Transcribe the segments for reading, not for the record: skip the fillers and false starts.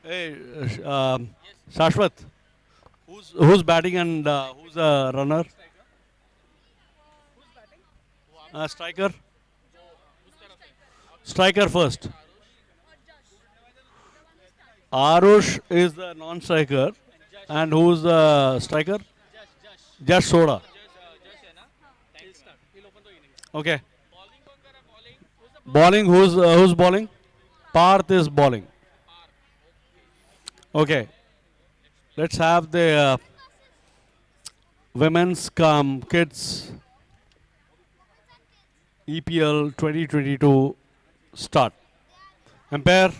Hey, Shashwat, who's batting and who's a runner? Striker. Striker first. Arush is the non-striker, and who's the striker? Just Soda. Okay. Bowling. Who's bowling? Parth is bowling. Okay. Let's have the women's kids EPL 2022 start. Empire,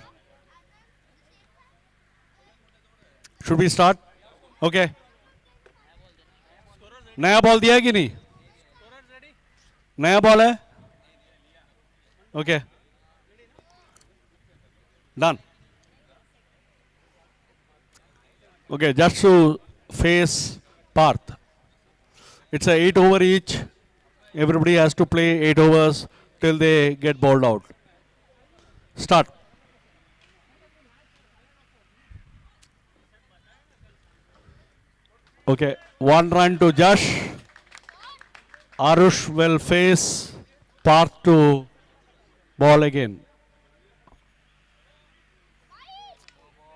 should we start? Okay. नया ball दिया है कि नहीं? नया ball है? Okay. Done. Okay, just to face Parth. It's a 8 over each. Everybody has to play 8 overs till they get bowled out. Start. Okay, 1 run to Josh. Arush will face Parth to ball again.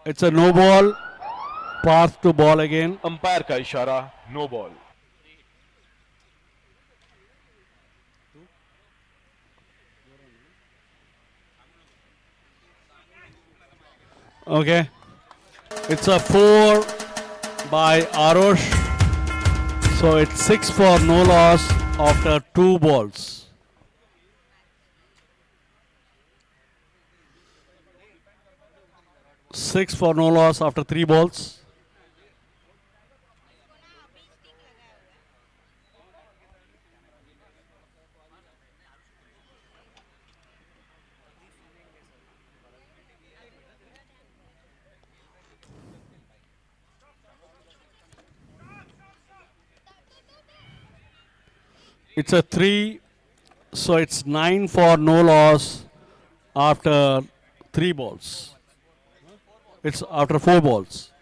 It's a no ball. Parth to ball again. Umpire का इशारा, no ball. Okay. It's a 4 by Arush. So it's 6 for no loss after 2 balls. Six for no loss after 3 balls. It's a 3, so it's 9 for no loss after 3 balls. It's after 4 balls.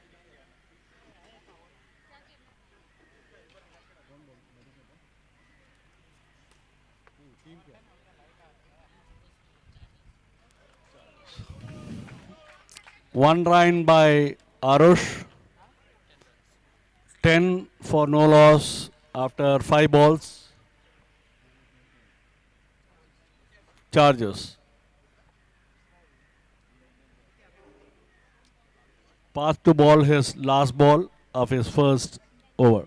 One run by Arush. 10 for no loss after 5 balls. Chargers. Path to ball his last ball of his first over.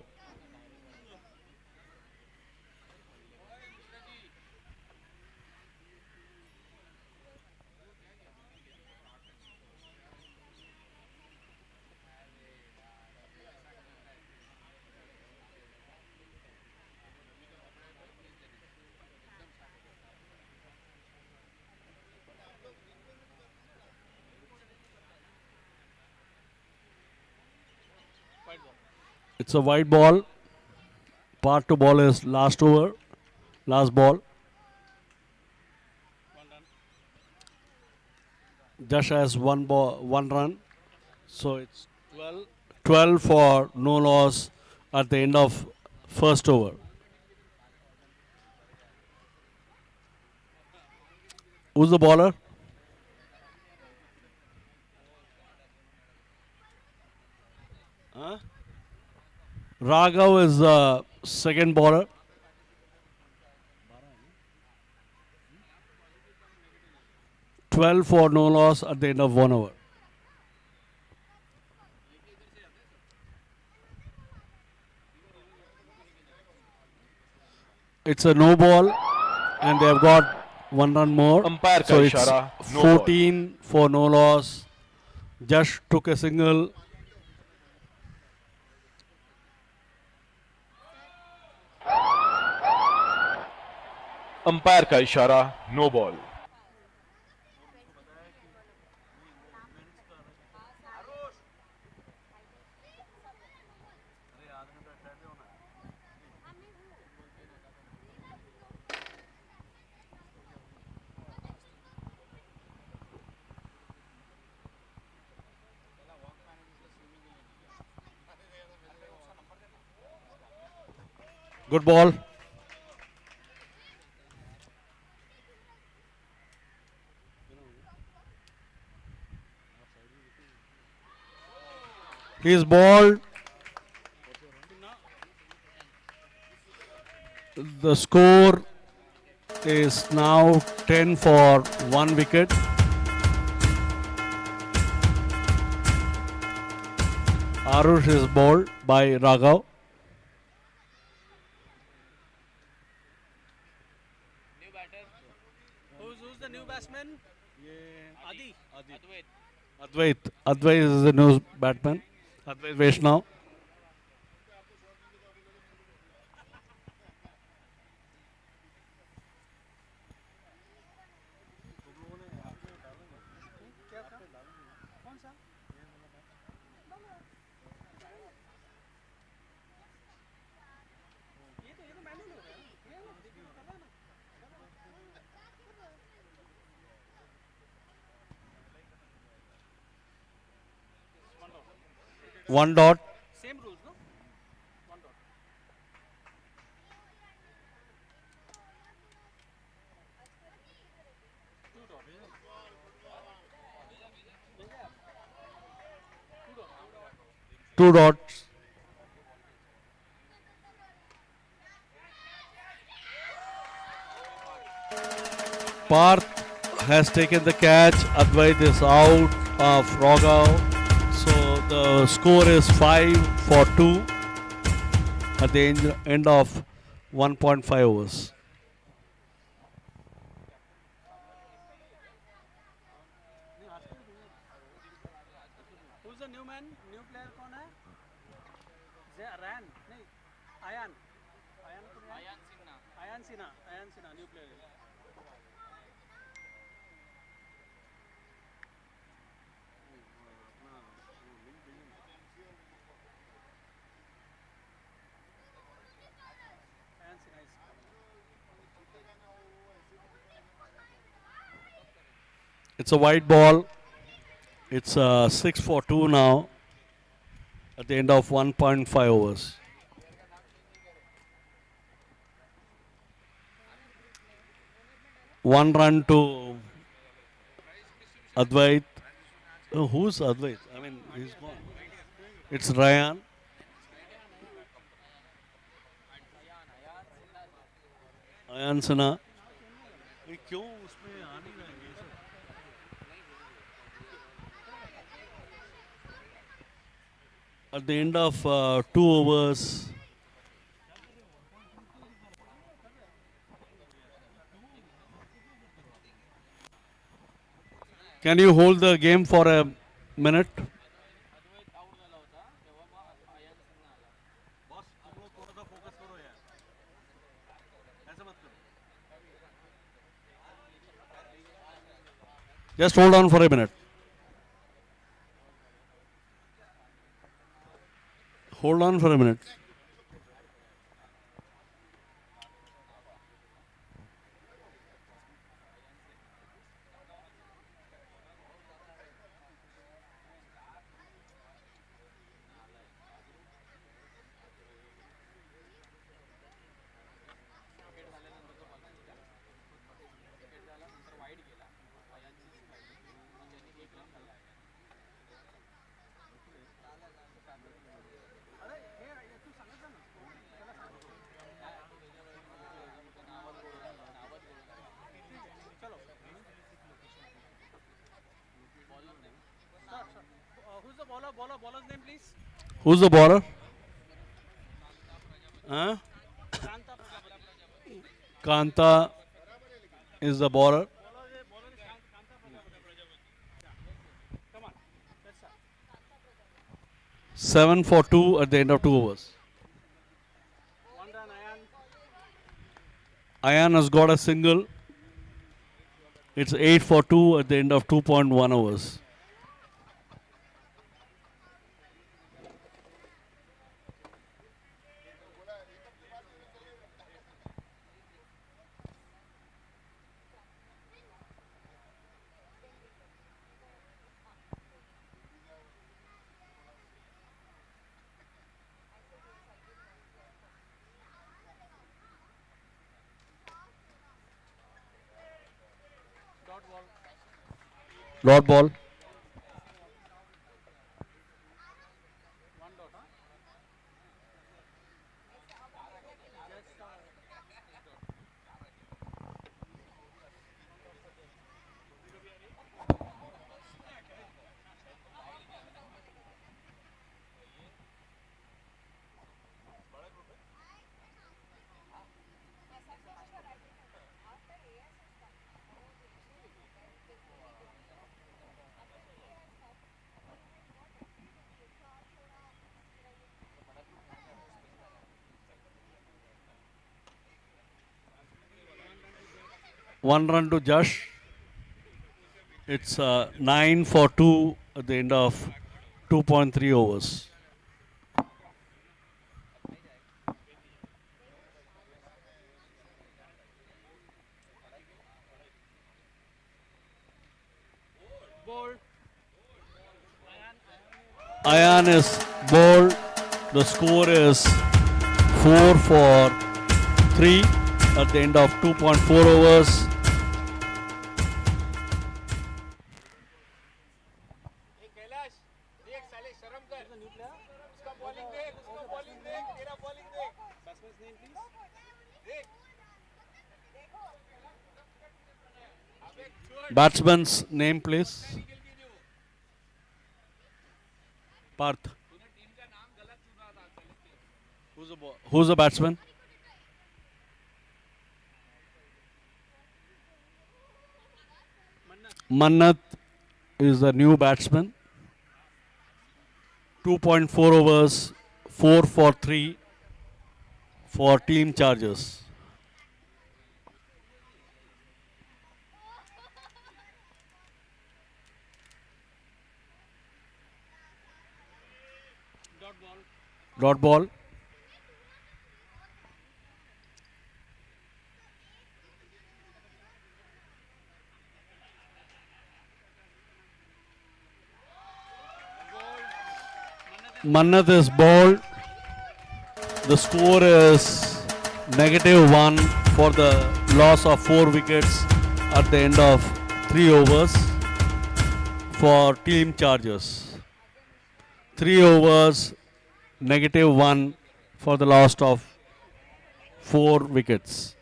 It's a white ball. Part to ball is last over, last ball. Just has one run. So it's 12 for no loss at the end of first over. Who's the bowler? Raghav is the second bowler. For no loss at the end of 1 over. It's a no ball, and they have got 1 run more. Umpire का So it's इशारा, no ball. 14 for no loss. Just took a single. Umpire का इशारा, no ball. Good ball. He's balled. The score is now 10 for 1 wicket. Arush is bowled by Raghav. Who's the new batsman? Adi. Advait. Advait is the new batsman. Advait Vaishnav. कौन सा? ये तो manual हो गया ना? ये कर रहा है ना? 1 dot. Same rules, no? One dot. Two dot. 2 dots. Parth has taken the catch. Advait is out of Raghav. So the score is 5 for 2 at the end of 1.5 overs. Who's the new man? New player कौन है? Ryan? नहीं. Ayan. Ayan कौन है? Ayan Sinha. Ayan Sinha, new player. Ayan Sinha is It's a white ball. It's 6 for 2 now at the end of 1.5 overs. One run to Advait. Oh, who's Advait? I mean, he's gone. It's Ryan. Ayan Sinha. ये क्यों उसमें आ नहीं रहा है ये सब? At the end of 2 overs, can you hold the game for a minute? Just hold on for a minute. Hold on for a minute. who's the bowler? Bowler's name, please. Who's the bowler? Huh? Shanta Prajapati. Kanta is the bowler. Bowler is Shanta Prajapati. Yeah. Come on. Let's start. 7 for 2 at the end of 2 overs. One run, Ayan. Ayan has got a single. It's 8 for 2 at the end of 2.1 overs. Dot ball. One dot, huh? One run to Josh. It's 9 for 2 at the end of 2.3 overs. Ball. Ayan is bowled. The score is 4 for 3 at the end of 2.4 overs. Batsman's name, please. Batsman's name, please. Parth. Who's the batsman? Mannat is the new batsman. 2.4 overs, 4 for 3 for team charges. Dot ball. Dot ball. Mannat is bowled. The score is -1 for the loss of 4 wickets at the end of 3 overs for team charges. 3 overs, -1 for the loss of 4 wickets.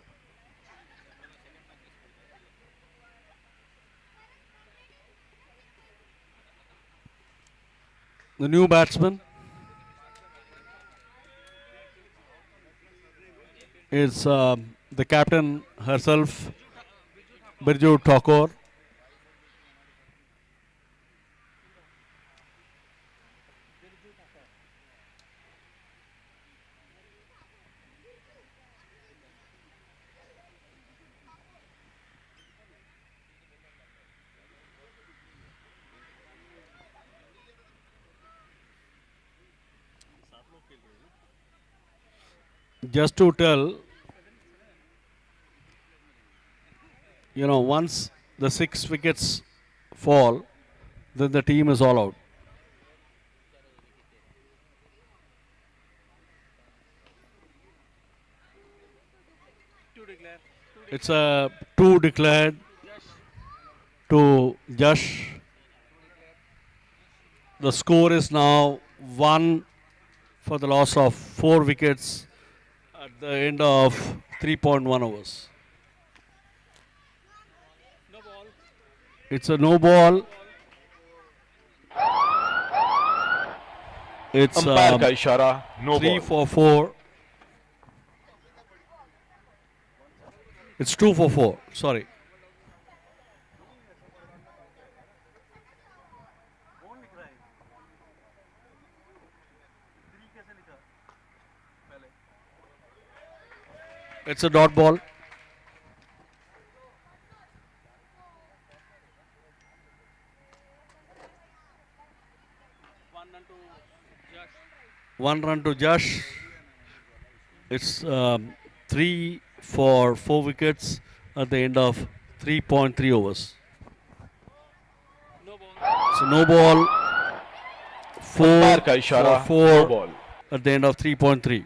The new batsman is the captain herself, Birju Thakur. Just to tell, once the 6 wickets fall, then the team is all out. Two declare. It's a 2 declared to Josh. The score is now 1 for the loss of 4 wickets at the end of 3.1 overs. No ball. It's a no ball. It's umpire का इशारा, no 3 ball. for 4. It's 2 for 4. Sorry. कौन लिख रहा है? 3 कैसे लिखा? पहले. It's a dot ball. One run to Josh. 1 run to Josh. It's 3 for 4 wickets at the end of 3.3 overs. No ball. So no ball. 4 umpire का इशारा, for no 4 ball. at the end of 3.3.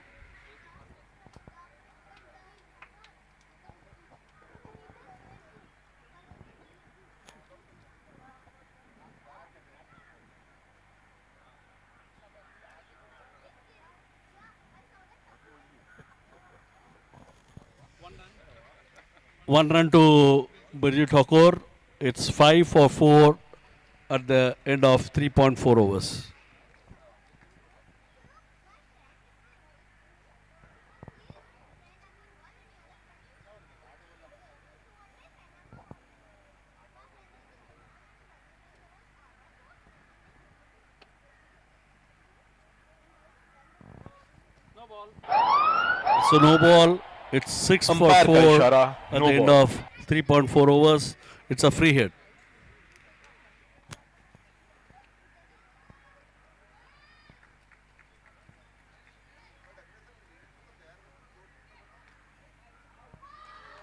1 run to Birju Thakur. It's 5 for 4 at the end of 3.4 overs. No ball. So no ball. It's 6 for Umpire का 4 इशारा, at no the end ball. of 3.4 overs. It's a free hit.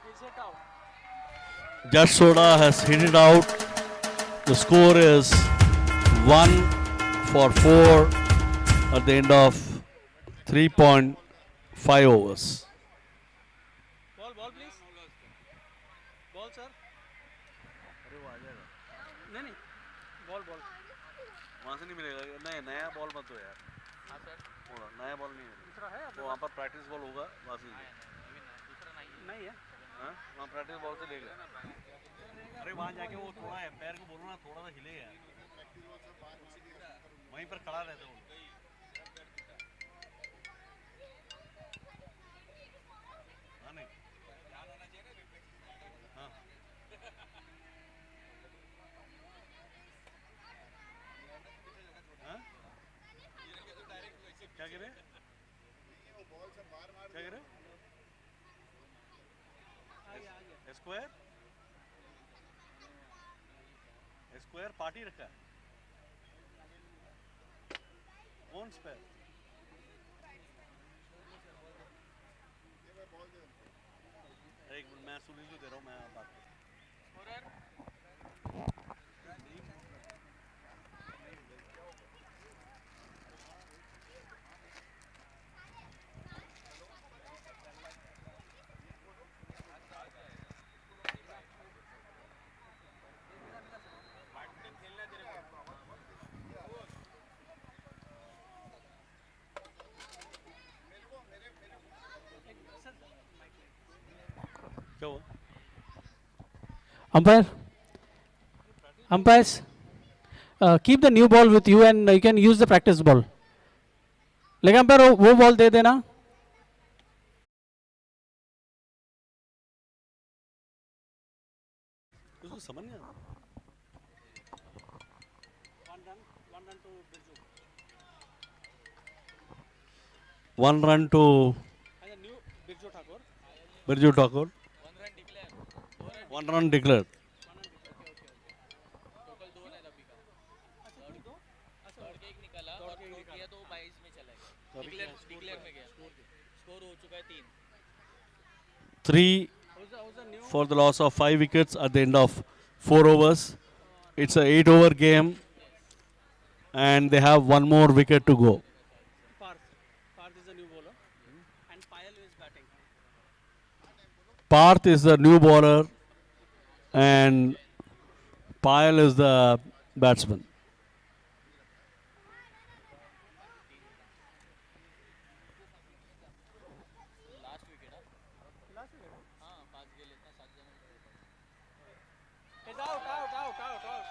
He's hit out. Jash Soda has hit it out. The score is 1 for 4 at the end of 3.5 overs. Ball, ball, please. Ball, sir. नहीं नहीं ball ball वहाँ से नहीं मिलेगा नहीं नया ball मत दो यार हाँ सर नया बॉल नहीं है दूसरा है तो वहाँ पर प्रैक्टिस बॉल होगा वहाँ से नहीं है हाँ वहाँ प्रैक्टिस बॉल से लेगा अरे वहाँ जाके वो थोड़ा पैर को बोलो ना थोड़ा सा हिले यार वहीं पर खड़ा रहता वो हाँ नहीं हाँ हाँ? क्या कह रहे क्या कह रहे स्क्वायर स्क्वायर पार्टी रखा है कौन स्क्वायर एक मिनट मैं सुनील को दे रहा हूँ मैं बात क्या हुआ umpires keep the new ball with you and you can use the practice ball लेकिन umpire वो बॉल दे देना उसको समझ नहीं आता one run to Birju Thakur. One run declared. Three for the loss of 5 wickets at the end of 4 overs. It's a 8 over game and they have one more wicket to go. Parth is a new bowler and Payal is batting Parth is the new bowler and Payal is the batsman. He's out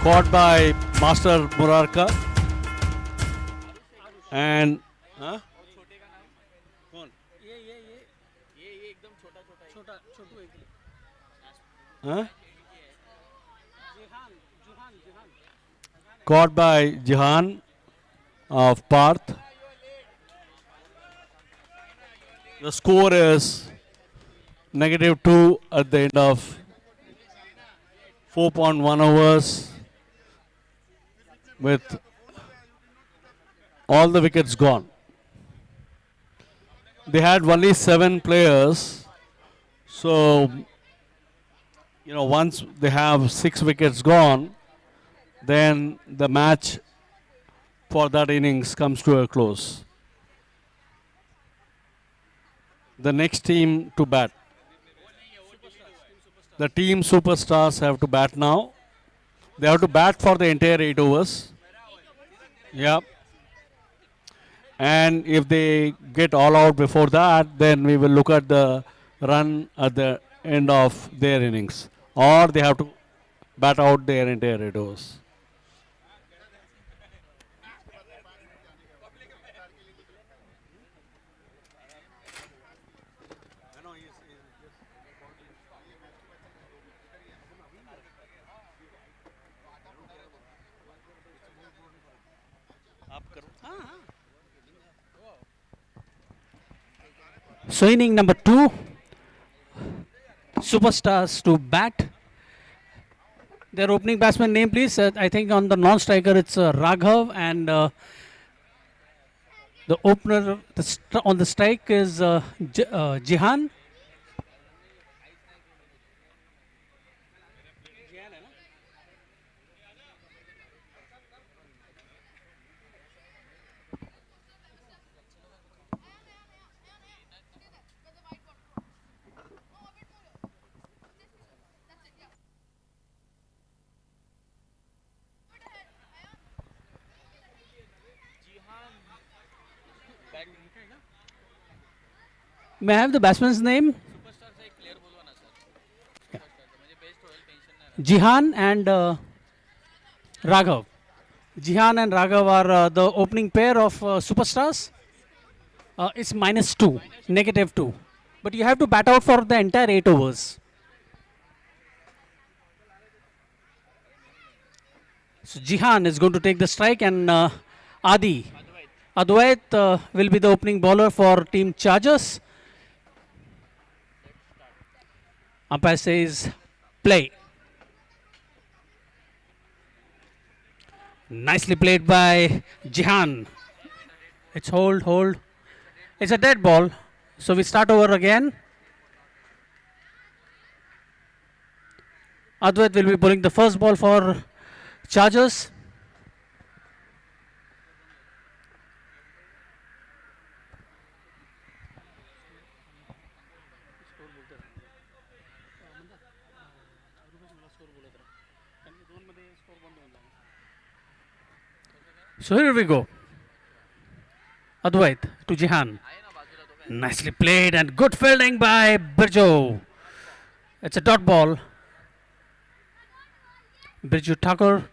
Caught by Master Murarka and huh? कौन? ये एकदम छोटा छोटू एक Huh? जुहान Caught by Jihan of Parth. The score is -2 at the end of 4.1 overs with all the wickets gone. They had only 7 players, so once they have 6 wickets gone, then the match for that innings comes to a close. The next team to bat. The team superstars have to bat now. They have to bat for the entire 8 overs. Yeah. And if they get all out before that, then we will look at the run at the end of their innings. Or they have to bat out their entire 8 overs. So inning number 2, Superstars to bat. Their opening batsman name, please. I think on the non-striker it's Raghav, and the opener on the strike is Jihan. May I have the batsman's name? Yeah. Jihan and Raghav. Jihan and Raghav are the opening pair of Superstars. It's -2, -2. But you have to bat out for the entire 8 overs. So Jihan is going to take the strike, and Advait will be the opening bowler for Team Chargers. Umpire says play. Nicely played by Jihan. It's hold. It's a dead ball. So we start over again. Advait will be bowling the first ball for Chargers. So here we go. Advait to Jihan. Nicely played and good fielding by Birjo. It's a dot ball. Birju Thakur,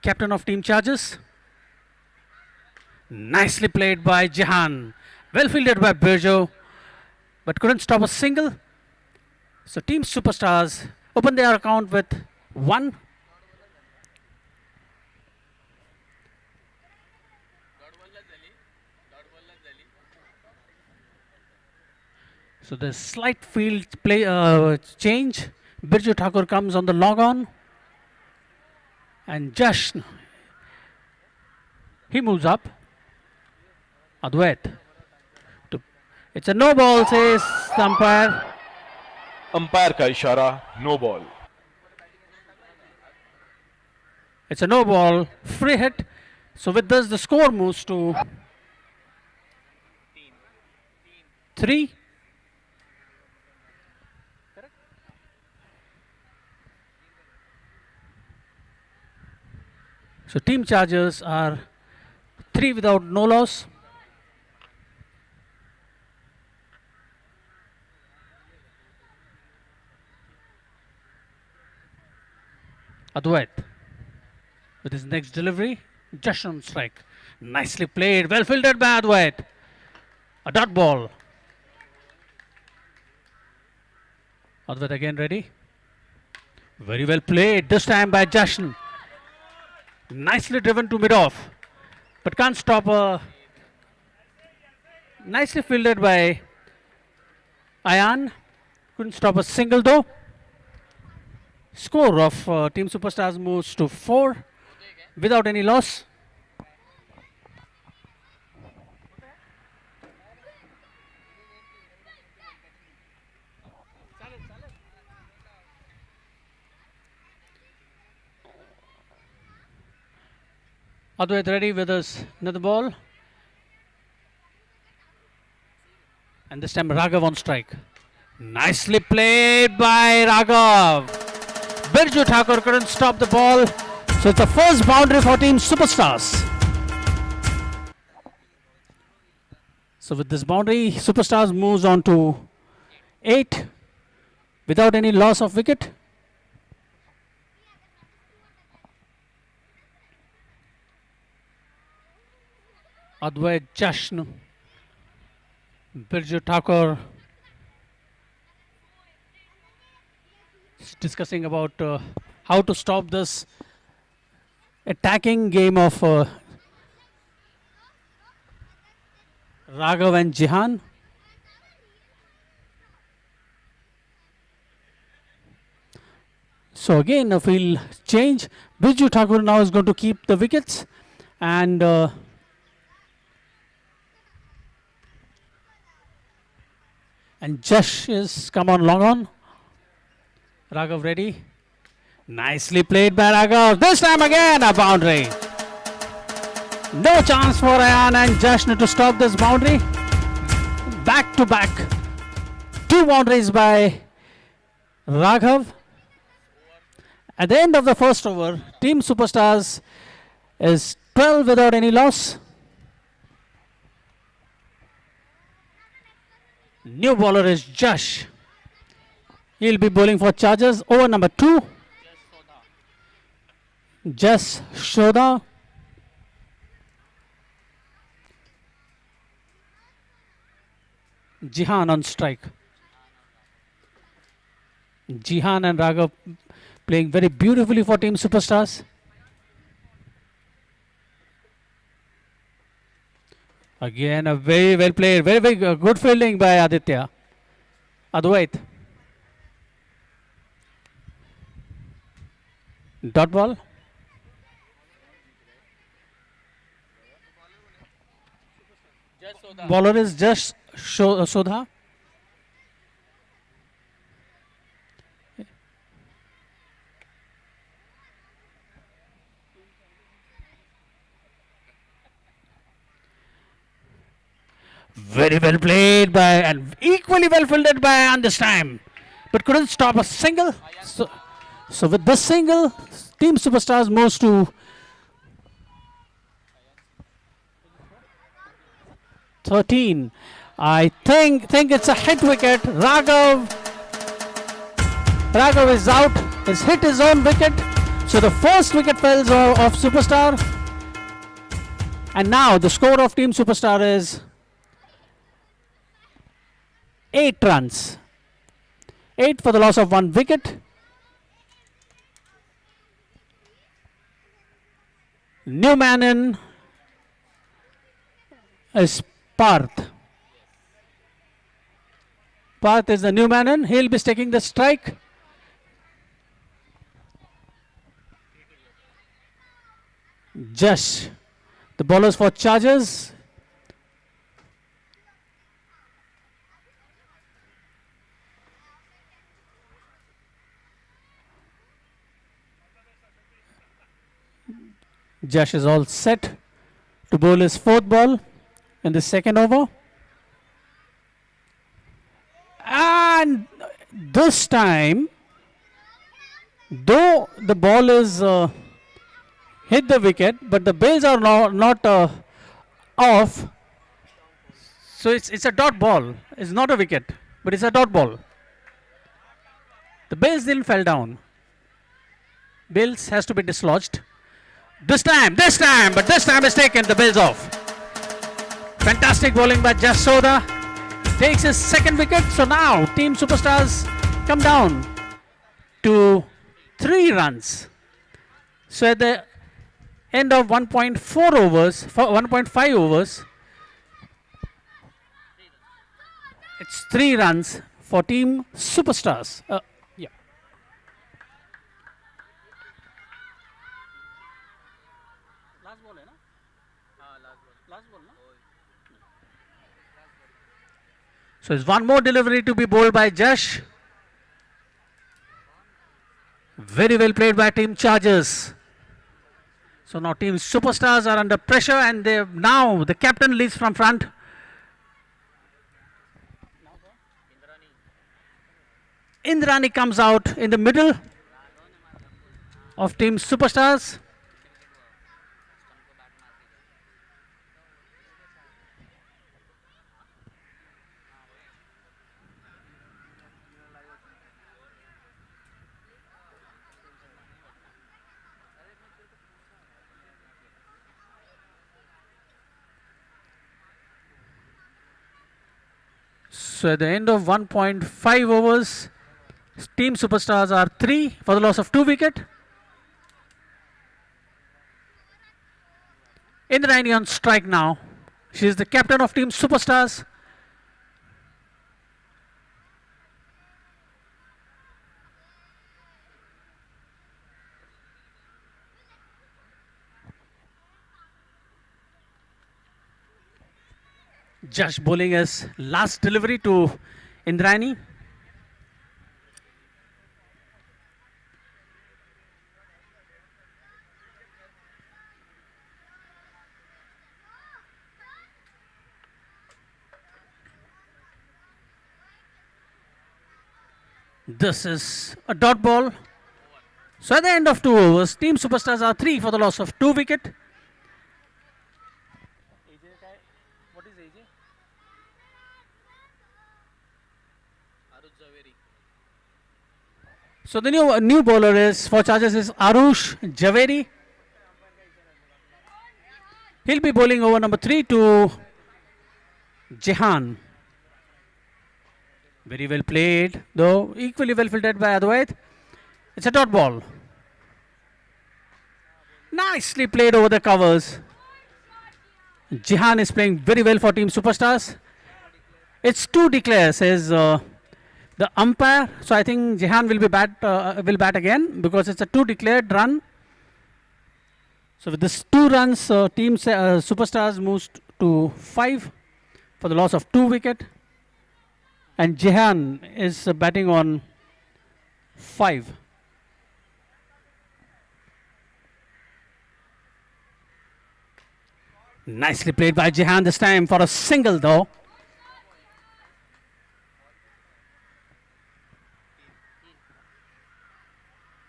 captain of Team Chargers. Nicely played by Jihan. Well fielded by Birjo, but couldn't stop a single. So Team Superstars open their account with 1. So there's slight field play change. Birju Thakur comes on the log on. And Jash, he moves up. Advait. It's a no ball, says the umpire. Umpire का इशारा, no ball. It's a no ball, free hit. So with this, the score moves to 3. So Team Chargers are 3 without no loss. Advait with his next delivery, just on strike. Nicely played, well fielded by Advait. A dot ball. Advait again ready. Very well played, this time by Jashan. Nicely driven to mid-off, but can't stop a. Nicely fielded by Ayan. Couldn't stop a single though. Score of Team Superstars moves to 4 without any loss. Advait ready with us another ball. And this time Raghav on strike. Nicely played by Raghav. Birju Thakur couldn't stop the ball. So it's the first boundary for Team Superstars. So with this boundary, Superstars moves on to 8 without any loss of wicket. Advait Jashan, Birju Thakur discussing about how to stop this attacking game of Raghav and Jihan. So again a field change. Birju Thakur now is going to keep the wickets, and Jash is come on long on. Raghav ready. Nicely played by Raghav. This time again a boundary. No chance for Ayan and Jashn to stop this boundary. Back to back. 2 boundaries by Raghav. At the end of the first over, Team Superstars is 12 without any loss. New bowler is Jash. He'll be bowling for Chargers. Over number 2. Jas Shoda. Jihan on strike. Jihan and Raghav playing very beautifully for Team Superstars. Again a very well played, very good fielding by Aditya. Advait. Dot ball. Bowler is just Sodha. Very well played by, and equally well fielded by Ayan this time, but couldn't stop a single. So with this single, Team Superstars moves to 13. I think it's a hit wicket. Raghav is out. He's hit his own wicket. So the first wicket falls of Superstar. And now the score of Team Superstar is 8 runs. 8 for the loss of 1 wicket. New man in is Parth. Parth is the new man in. He'll be taking the strike. Jash, the bowlers for Chargers. Jash is all set to bowl his 4th ball in the 2nd over. And this time, though the ball is hit the wicket, but the bails are not off. So it's a dot ball. It's not a wicket, but it's a dot ball. The bails didn't fell down. Bails has to be dislodged. This time, but this time is taken the bails off. Fantastic bowling by Jasoda. Takes his 2nd wicket. So now Team Superstars come down to 3 runs. So at the end of 1.4 overs, 1.5 overs, it's 3 runs for Team Superstars. So it's one more delivery to be bowled by Jash. Very well played by Team Chargers. So now Team Superstars are under pressure, and now the captain leads from front. Indrani comes out in the middle of Team Superstars. So at the end of 1.5 overs, Team Superstars are 3 for the loss of 2 wicket. Indrayani on strike now. She is the captain of Team Superstars. Just bowling his last delivery to Indrayani. This is a dot ball. So at the end of 2 overs, Team Superstars are 3 for the loss of 2 wicket. What is AJ? So the new bowler is for charges is Arush Javeri. He'll be bowling over number 3 to Jehan. Very well played, though equally well fielded by Advait. It's a dot ball. Nicely played over the covers. Jehan is playing very well for Team Superstars. It's 2 declares, says the umpire. So I think Jehan will bat again because it's a 2 declared run. So with this 2 runs, Team Superstars moves to 5 for the loss of 2 wicket. And Jehan is batting on 5. Nicely played by Jehan this time for a single though.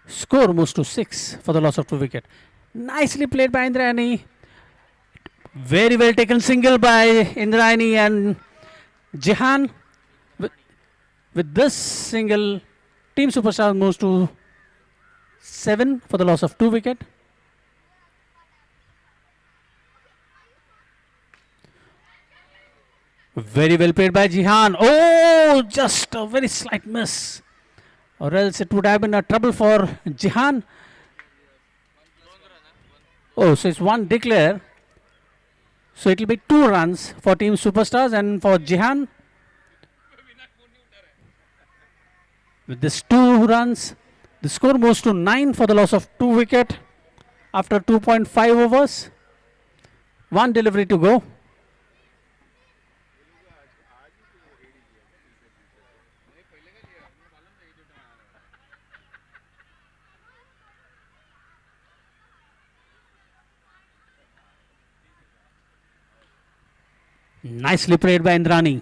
Score moves to 6 for the loss of 2 wicket. Nicely played by Indrayani. Very well taken single by Indrayani and Jehan. With this single, Team Superstars moves to 7 for the loss of 2 wicket. Very well played by Jehan. Oh, just a very slight miss. Or else it would have been a trouble for Jehan. Oh, so it's 1 declare. So it will be 2 runs for Team Superstars and for Jehan. With this 2 runs, the score moves to 9 for the loss of 2 wicket after 2.5 overs. 1 delivery to go. Nicely played by Indrayani.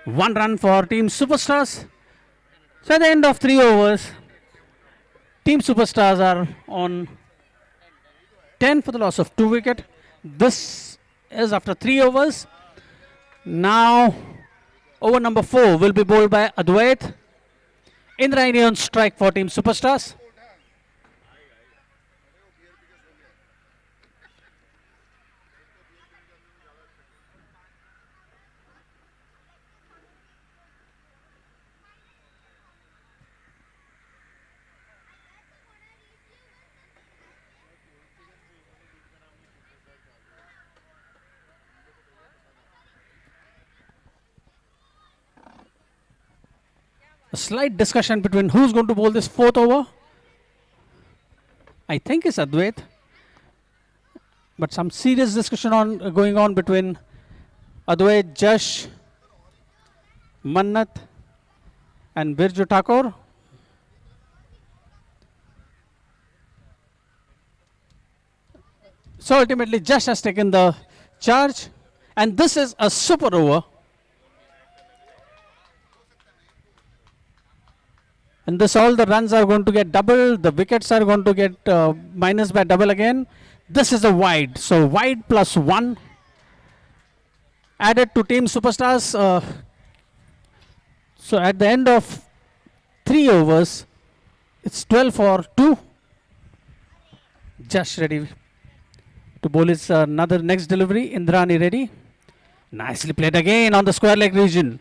1 run for Team Superstars. So at the end of 3 overs, Team Superstars are on 10 for the loss of 2 wicket. This is after 3 overs. Now over number 4 will be bowled by Advait. Indrayani on strike for Team Superstars. A slight discussion between who's going to bowl this 4th over. I think it's Advait. But some serious discussion going on between Advait, Jash, Mannat and Birju Thakur. So ultimately Jash has taken the charge. And this is a super over. And this all the runs are going to get double. The wickets are going to get minus by double again. This is a wide. So wide plus 1 added to Team Superstars. So at the end of 3 overs, it's 12 for 2. Just ready to bowl his another next delivery. Indrayani ready. Nicely played again on the square leg region.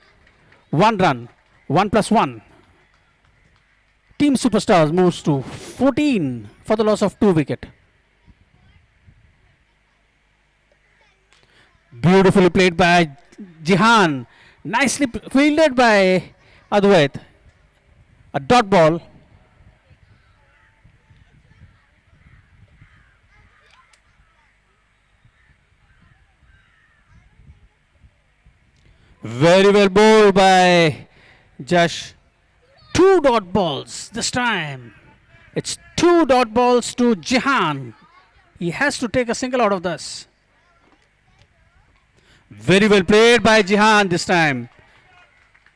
1 run, 1+1. Team Superstars moves to 14 for the loss of 2 wicket. Beautifully played by Jihan. Nicely fielded by Advait. A dot ball. Very well bowled by Jash. 2 dot balls this time. It's 2 dot balls to Jihan. He has to take a single out of this. Very well played by Jihan this time.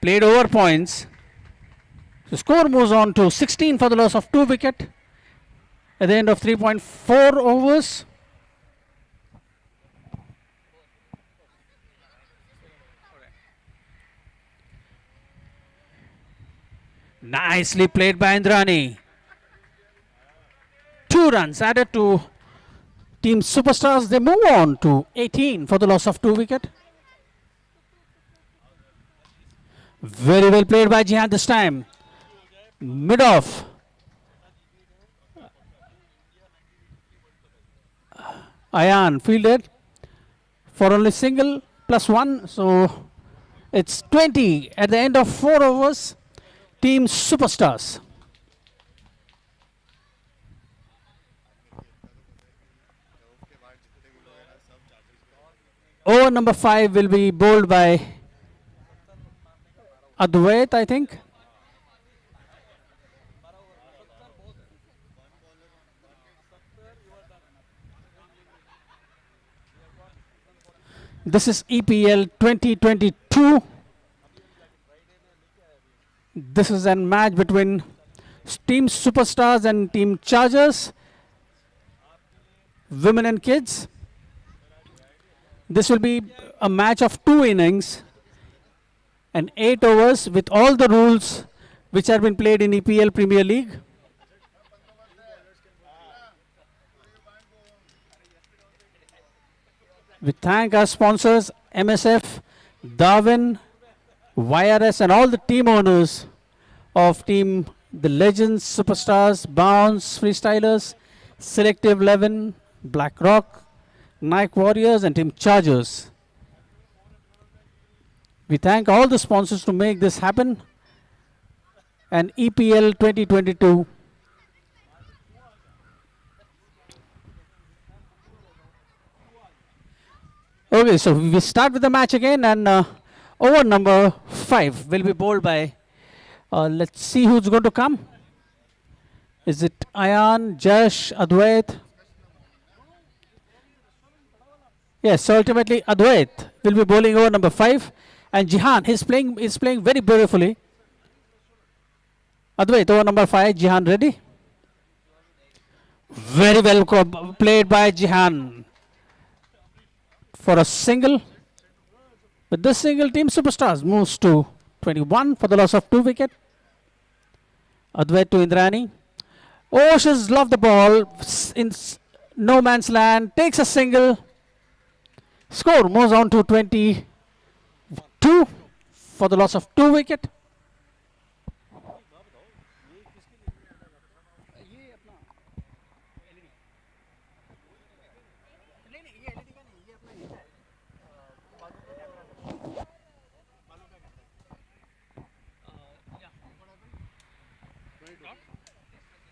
Played over points. The score moves on to 16 for the loss of 2 wicket at the end of 3.4 overs. Nicely played by Indrani. 2 runs added to Team Superstars. They move on to 18 for the loss of 2 wicket. Very well played by Jihan this time. Mid off. Ayan fielded for only single +1. So it's 20 at the end of 4 overs. Team Superstars. Over number 5 will be bowled by Advait, I think. This is EPL 2022. This is a match between Team Superstars and Team Chargers, women and kids. This will be a match of 2 innings and 8 overs with all the rules which have been played in EPL Premier League. We thank our sponsors MSF, Darwin, YRS and all the team owners of Team The Legends, Superstars, Bounce, Freestylers, Selective 11, BlackRock, Nike Warriors and Team Chargers. We thank all the sponsors to make this happen. And EPL 2022. Okay, so we start with the match again, and over number 5 will be bowled by, let's see who's going to come. Is it Ayan, Jash, Advait? Yes, so ultimately Advait will be bowling over number 5, and Jihan is playing very beautifully. Advait over number 5, Jihan ready? Very well played by Jihan for a single. With this single, Team Superstars moves to 21 for the loss of 2 wicket. Advait to Indrani. Oh, she's loved the ball in no man's land. Takes a single. Score moves on to 22 for the loss of 2 wicket.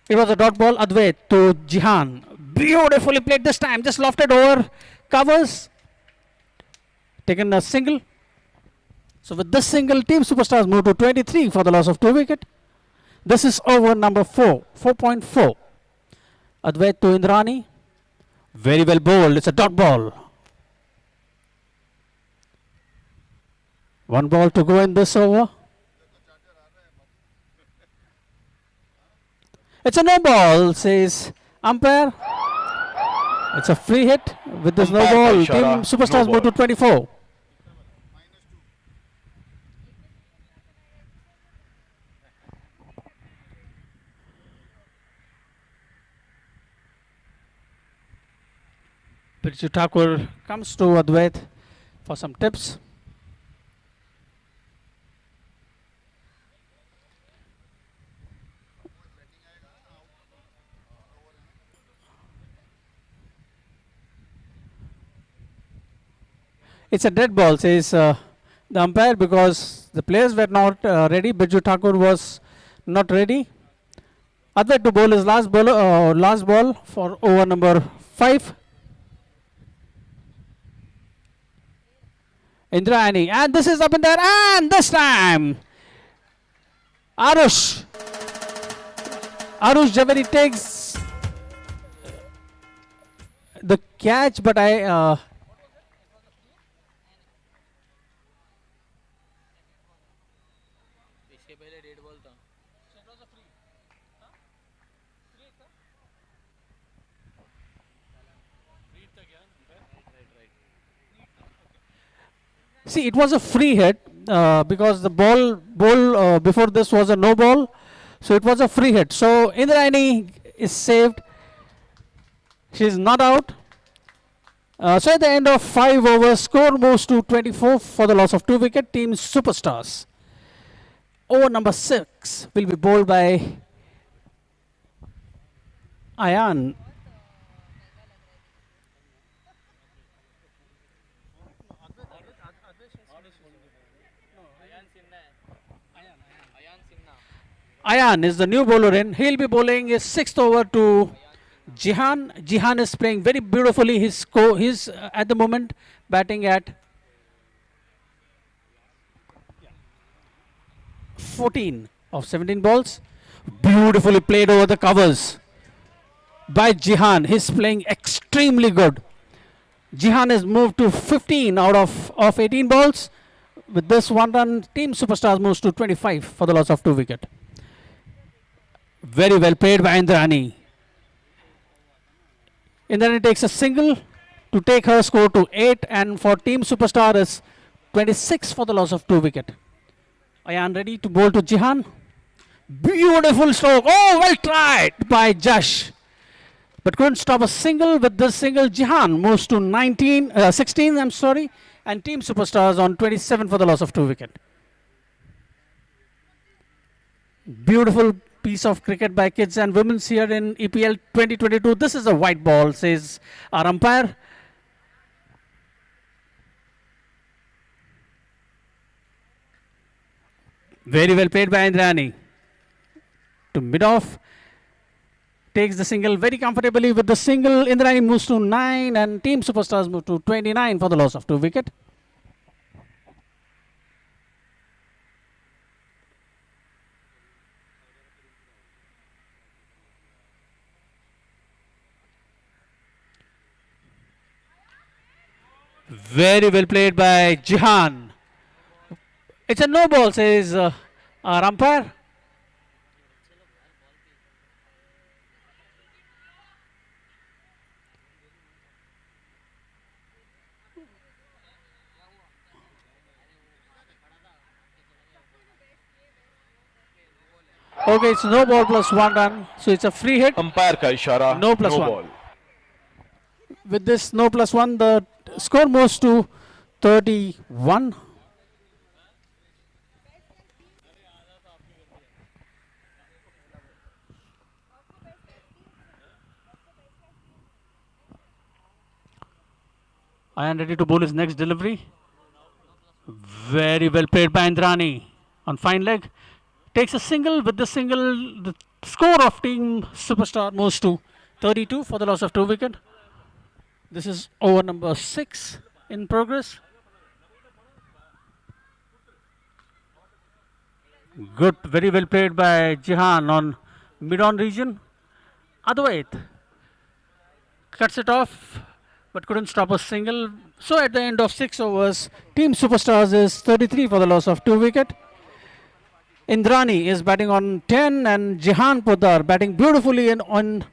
It was a dot ball. Advait to Jihan. Beautifully played this time. Just lofted over. Covers. Taken a single. So with this single, Team Superstars move to 23 for the loss of 2 wicket. This is over number 4. 4.4. Advait to Indrani. Very well bowled. It's a dot ball. 1 ball to go in this over. It's a no ball, says umpire. It's a free hit. With this no ball, Team Superstars move to 24. Prithu Thakur comes to Advait. for some tips. It's a dead ball, says the umpire, because the players were not ready. Birju Thakur was not ready. Advait to bowl his last ball for over number 5. Indrayani, and this is up in there, and this time Arush Javeri takes the catch, but see, it was a free hit because the ball before this was a no ball, so it was a free hit. So Indrayani is saved. She is not out. So at the end of 5 overs, score moves to 24 for the loss of 2 wicket. Team Superstars. Over number 6 will be bowled by Ayan. Ayan is the new bowler in. He'll be bowling his 6th over to Jihan. Jihan is playing very beautifully. He's at the moment batting at 14 of 17 balls. Beautifully played over the covers by Jihan. He's playing extremely good. Jihan has moved to 15 out of 18 balls. With this 1 run, Team Superstars moves to 25 for the loss of 2 wicket. Very well played by Indrayani. Indrayani takes a single to take her score to 8, and for Team Superstar is 26 for the loss of 2 wicket. Ayan ready to bowl to Jihan. Beautiful stroke. Oh, well tried by Jash, but couldn't stop a single. With this single, Jihan moves to 16. I'm sorry, and Team Superstars on 27 for the loss of 2 wicket. Beautiful piece of cricket by kids and women's here in EPL 2022. This is a white ball, says our umpire. Very well played by Indrayani. To mid-off. Takes the single very comfortably. With the single, Indrayani moves to 9 and Team Superstars move to 29 for the loss of 2 wicket. Very well played by Jihan. It's a no ball, says our umpire. Okay, it's no ball plus 1 run, so it's a free hit. Umpire का इशारा No plus no one. ball. With this no plus 1, the score moves to 31. I am ready to bowl his next delivery. Very well played by Indrayani on fine leg. Takes a single. With the single, the score of Team Superstar moves to 32 for the loss of 2 wicket. This is over number 6 in progress. Good, very well played by Jihan on mid-on region. Advait cuts it off, but couldn't stop a single. So at the end of 6 overs, Team Superstars is 33 for the loss of 2 wicket. Indrani is batting on 10 and Jihan Poddar batting beautifully on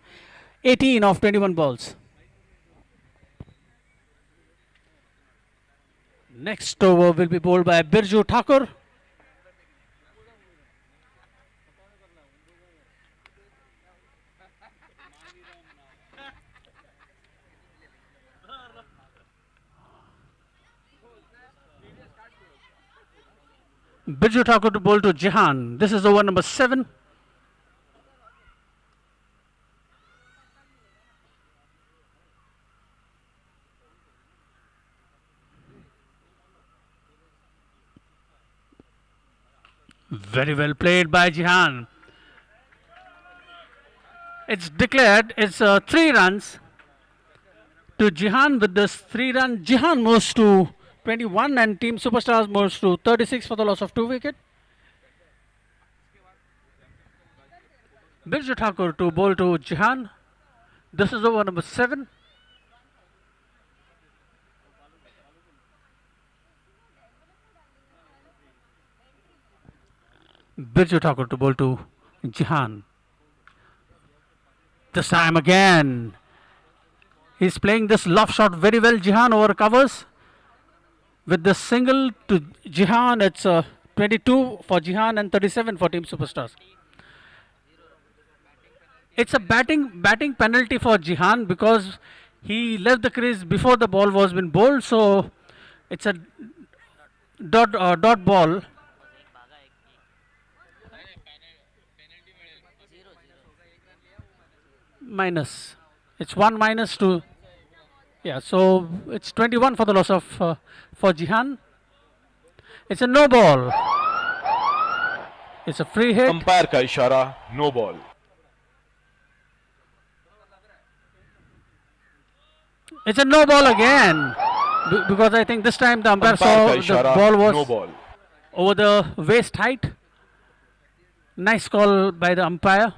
18 of 21 balls. Next over will be bowled by Birju Thakur. Birju Thakur to bowl to Jihan. This is over number 7. Very well played by Jihan. It's declared it's 3 runs to Jihan. With this 3 run, Jihan moves to 21 and Team Superstars moves to 36 for the loss of 2 wicket. Birju Thakur to bowl to Jihan. This is over number 7. Birju Thakur to bowl to Jihan. This time again, he's playing this loft shot very well. Jihan over covers. With the single to Jihan, it's 22 for Jihan and 37 for Team Superstars. It's a batting penalty for Jihan because he left the crease before the ball was been bowled. So it's a dot ball. Minus. It's 1 minus 2. Yeah, so it's 21 for the loss of for Jihan. It's a no ball. It's a free hit. Umpire का इशारा, no ball. It's a no ball again. Because I think this time the umpire saw umpire का the इशारा, ball no was ball. over the waist height. Nice call by the umpire.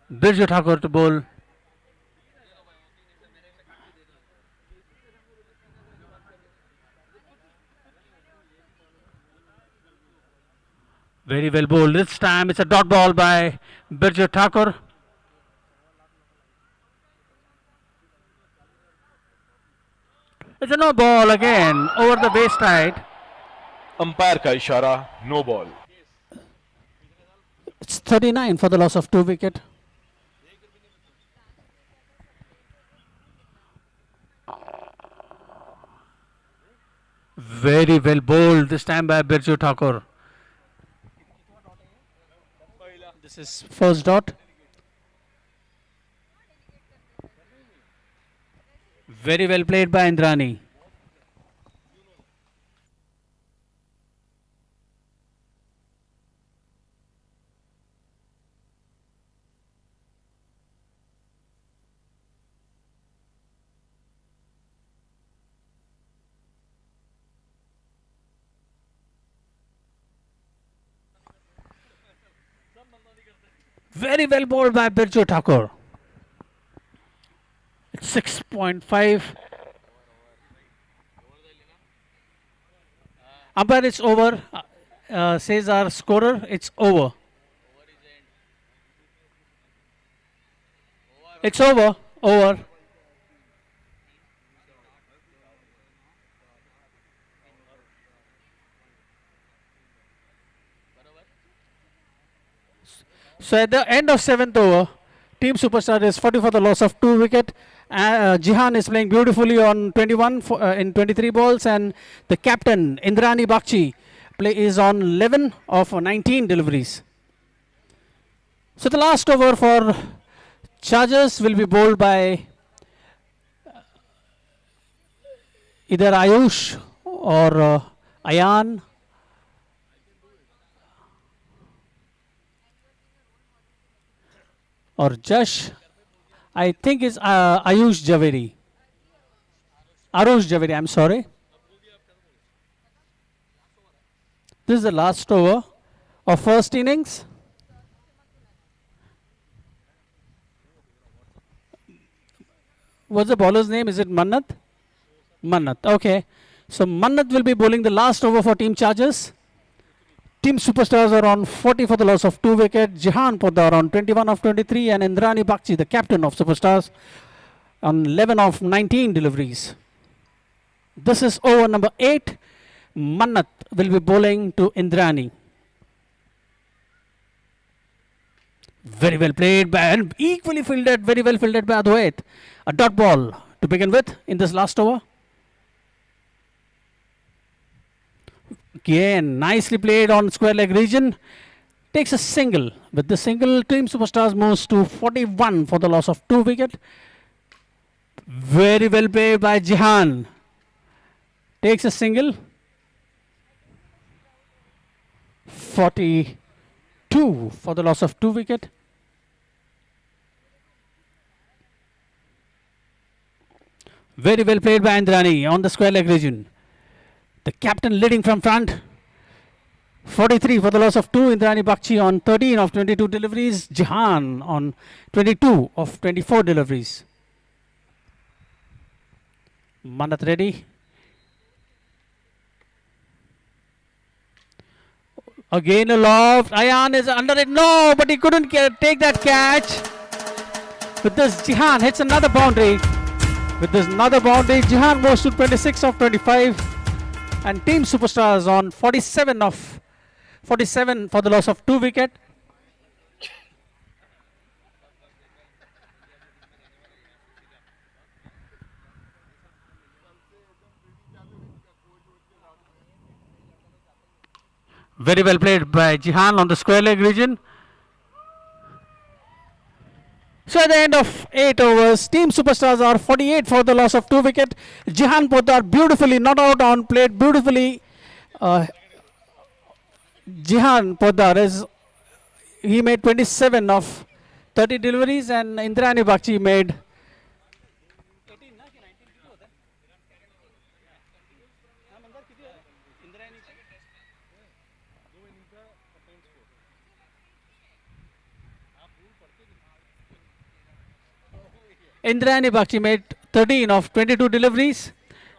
Birju Thakur to bowl. Very well bowled. This time it's a dot ball by Birju Thakur. It's a no ball again over the waist height. Umpire का इशारा, no ball. It's 39 for the loss of 2 wicket. Very well bowled this time by Birju Thakur. This is first dot. Very well played by Indrani. Very well bowled by Birju Thakur. It's 6.5. Umpire, it's over. Says our scorer, it's over. It's over. Over. So at the end of 7th over, Team Superstar is 40 for the loss of 2 wicket. Jihan is playing beautifully on 21 in 23 balls, and the captain Indrani Bakshi is on 11 of 19 deliveries. So the last over for Chargers will be bowled by either Ayush or Ayan. Or Jash. I think it's Ayush Javeri. Arush Javeri, I'm sorry. This is the last over of first innings. What's the bowler's name? Is it Mannat? Mannat, okay. So Mannat will be bowling the last over for Team Chargers. Team Superstars are on 40 for the loss of 2 wickets. Jihan Poddar on 21 of 23, and Indrani Bakshi, the captain of Superstars, on 11 of 19 deliveries. This is over number 8. Mannat will be bowling to Indrani. Very well played by, and equally fielded, very well fielded by Advait. A dot ball to begin with in this last over. Again, nicely played on square leg region. Takes a single. With the single, Team Superstars moves to 41 for the loss of 2 wicket. Very well played by Jihan. Takes a single. 42 for the loss of 2 wicket. Very well played by Indrani on the square leg region. The captain leading from front. 43 for the loss of 2. Indrani Bakshi on 13 of 22 deliveries. Jihan on 22 of 24 deliveries. Manat ready. Again a loft. Ayan is under it. No, but he couldn't take that catch. With this, Jihan hits another boundary. With this another boundary, Jihan moves to 26 of 25. And Team Superstars on 47 of 47 for the loss of 2 wicket. Very well played by Jihan on the square leg region. So at the end of 8 overs, Team Superstars are 48 for the loss of 2 wicket. Jihan Poddar beautifully not out on, played beautifully. Jihan Poddar he made 27 of 30 deliveries, and Indrani Bakshi made 18. Indrani Bakshi made 13 of 22 deliveries.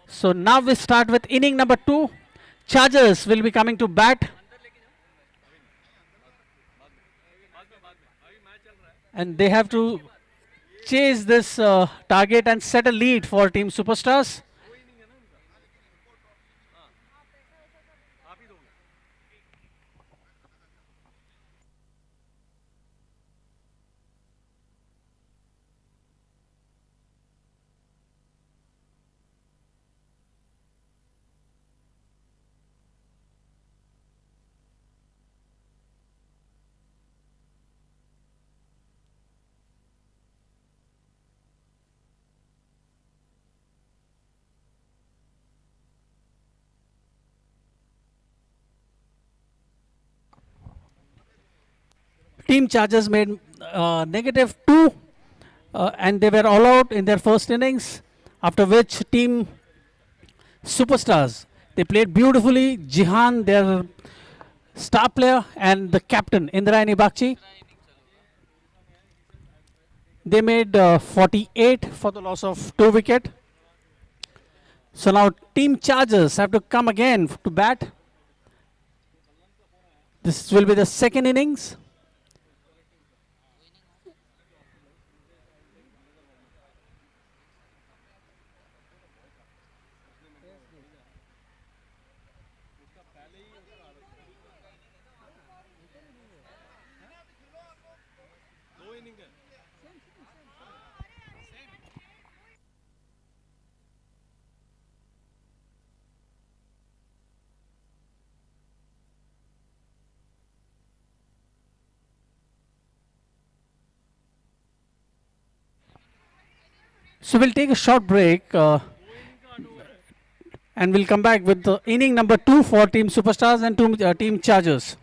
So now we start with inning number 2. Chargers will be coming to bat. And they have to chase this target and set a lead for Team Superstars. Team Chargers made -2 and they were all out in their first innings, after which Team Superstars, they played beautifully. Jihan, their star player, and the captain Indrani Bakshi, they made 48 for the loss of 2 wicket. So now Team Chargers have to come again to bat. This will be the second innings. So we'll take a short break and we'll come back with the inning number 2 for Team Superstars and Team Chargers.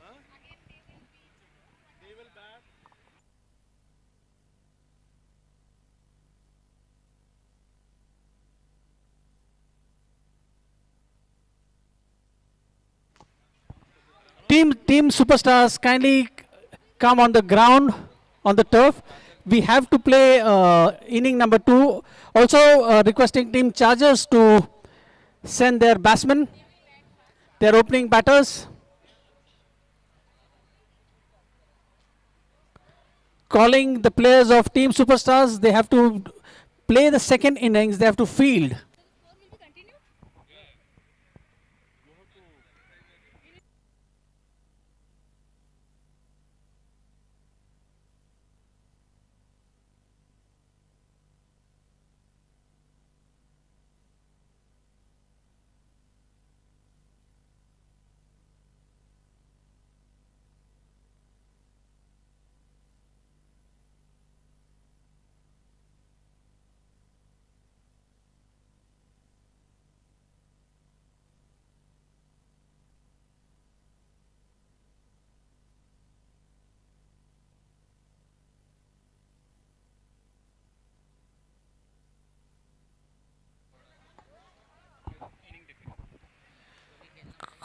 Team Superstars, kindly come on the ground, on the turf. We have to play inning number 2. Also requesting Team Chargers to send their batsmen, their opening batters. Calling the players of Team Superstars, they have to play the second innings, they have to field.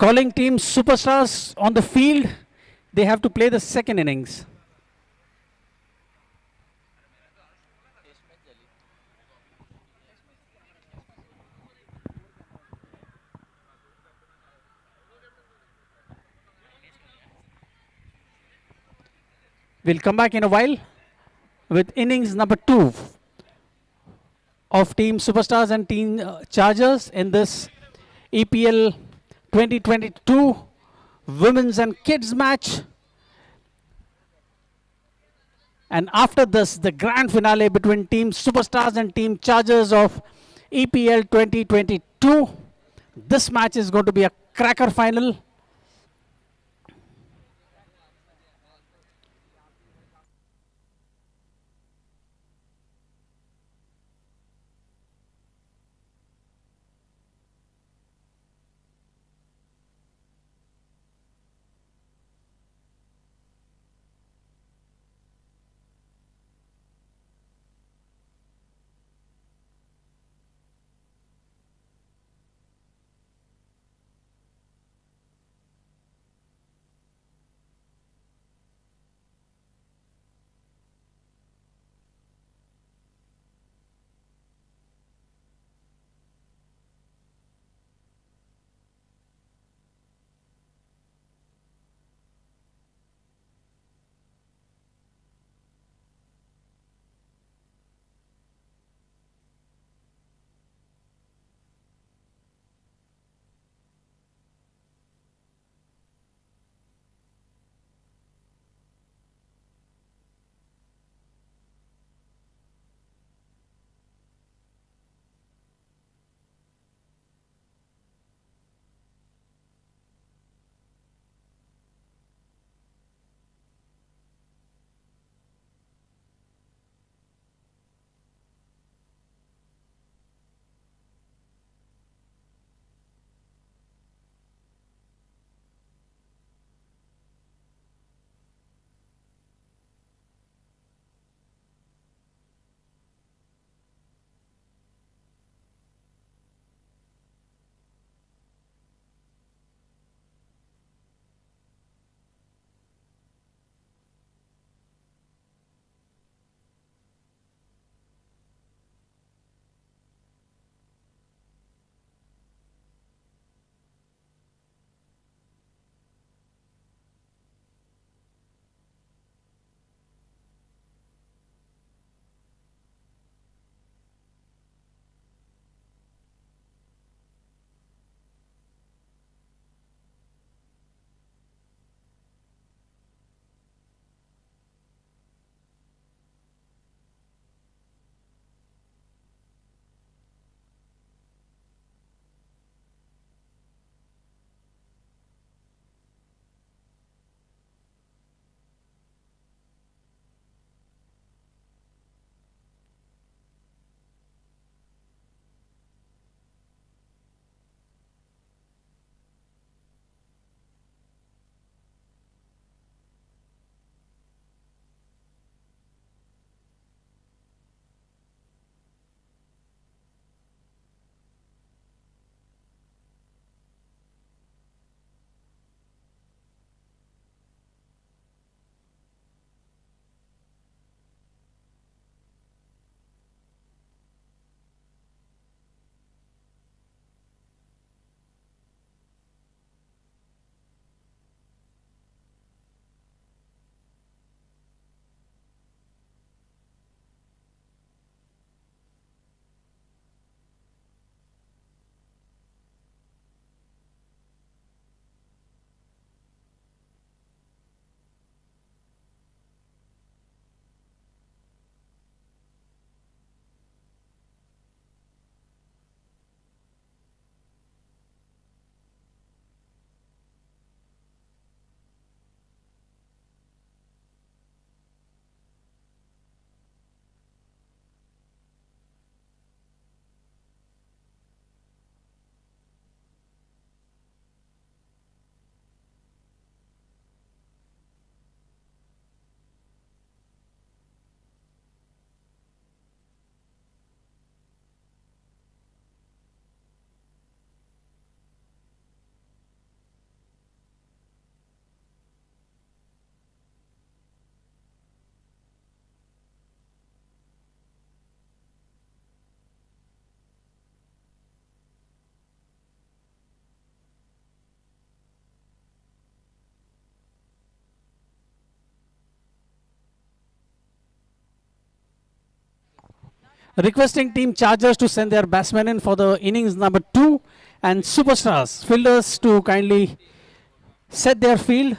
Calling team superstars on the field. They have to play the second innings. We'll come back in a while with innings number 2 of Team Superstars and Team Chargers in this EPL 2022 Women's and Kids match. And after this, the grand finale between Team Superstars and Team Chargers of EPL 2022. This match is going to be a cracker final. Requesting Team Chargers to send their batsmen in for the innings number 2 and Superstars fielders to kindly set their field.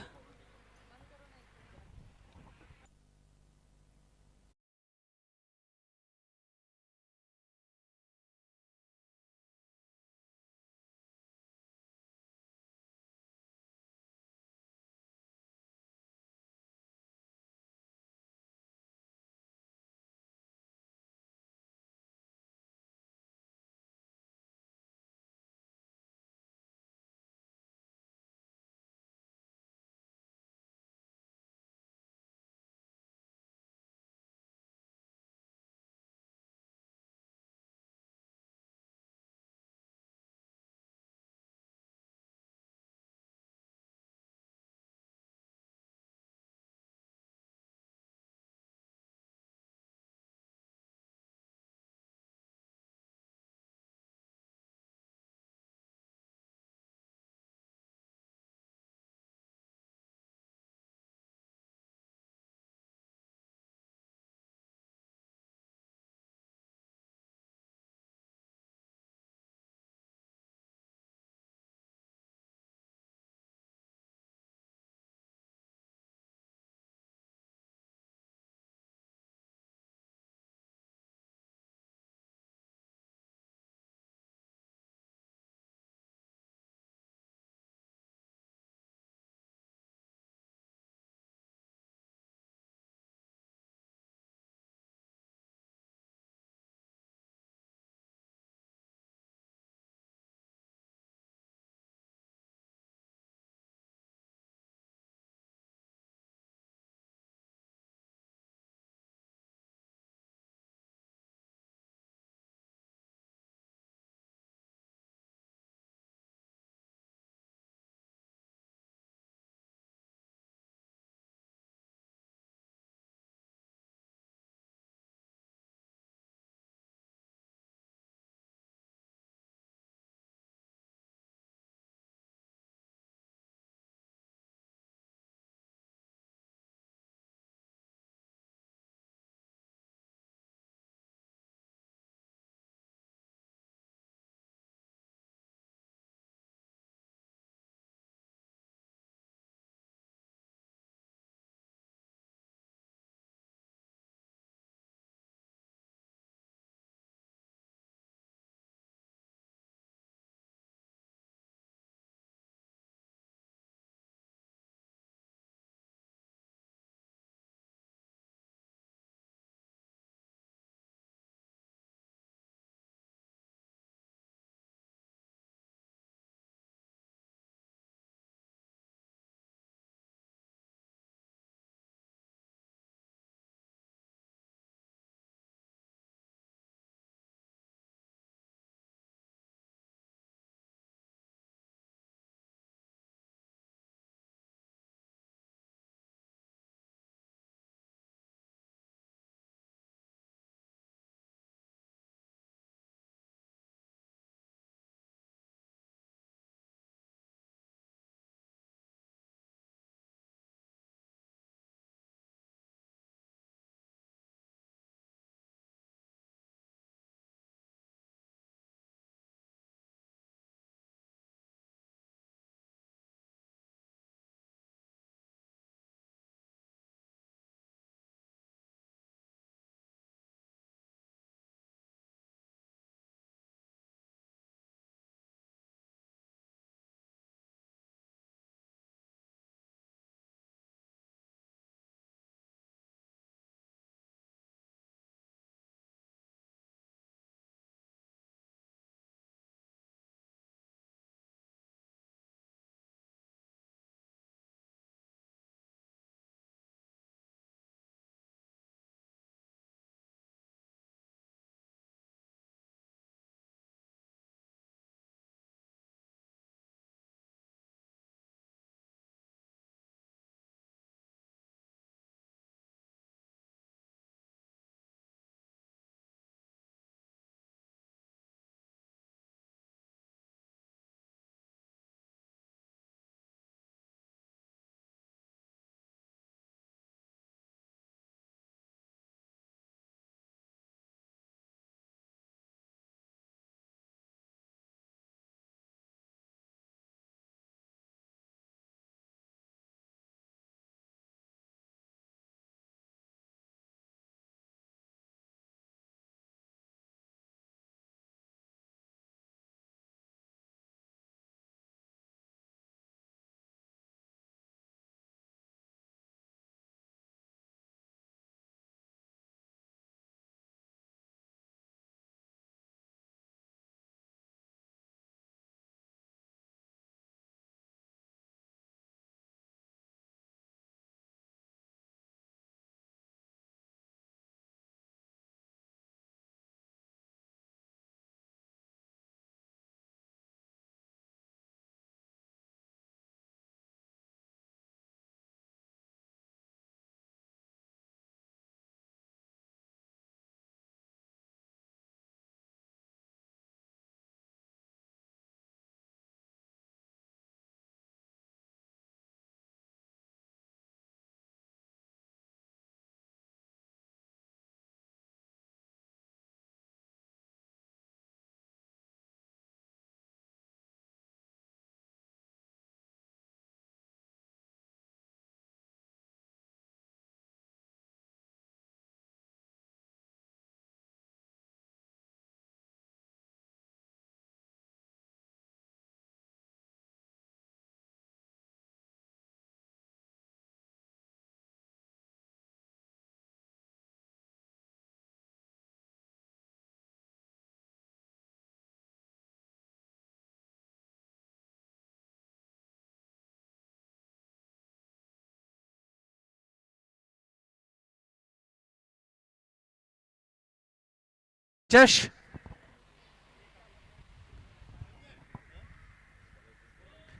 Jash.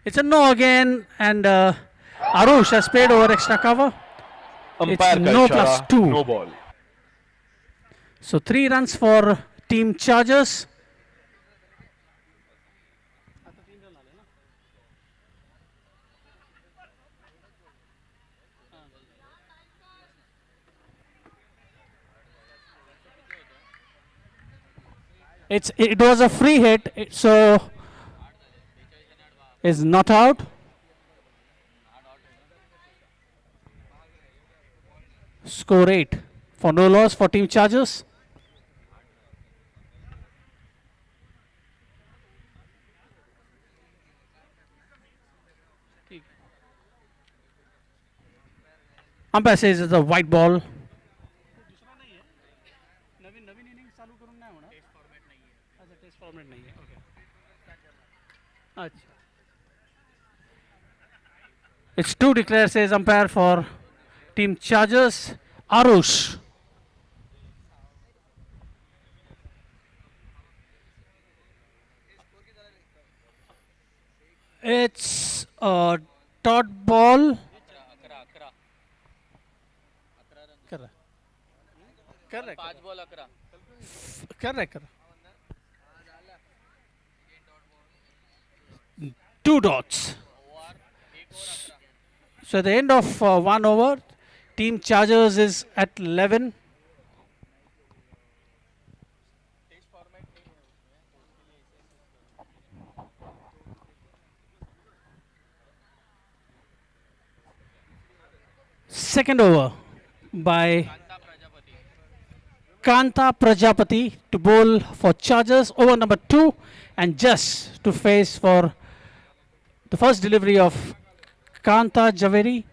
It's a no again, and Arush has played over extra cover. Umpire का no इशारा, plus 2. No ball. So 3 runs for Team Chargers. It was a free hit, so is not out. Score 8 for no loss for Team Chargers. Umpire says it's a white ball. It's 2 declare, says umpire for Team Chargers. Arush. It's a dot ball. Correct. 2 dots. So at the end of 1 over, Team Chargers is at 11. Second over by Kanta Prajapati to bowl for Chargers, over number 2, and just to face for the first delivery of Kanta Javeri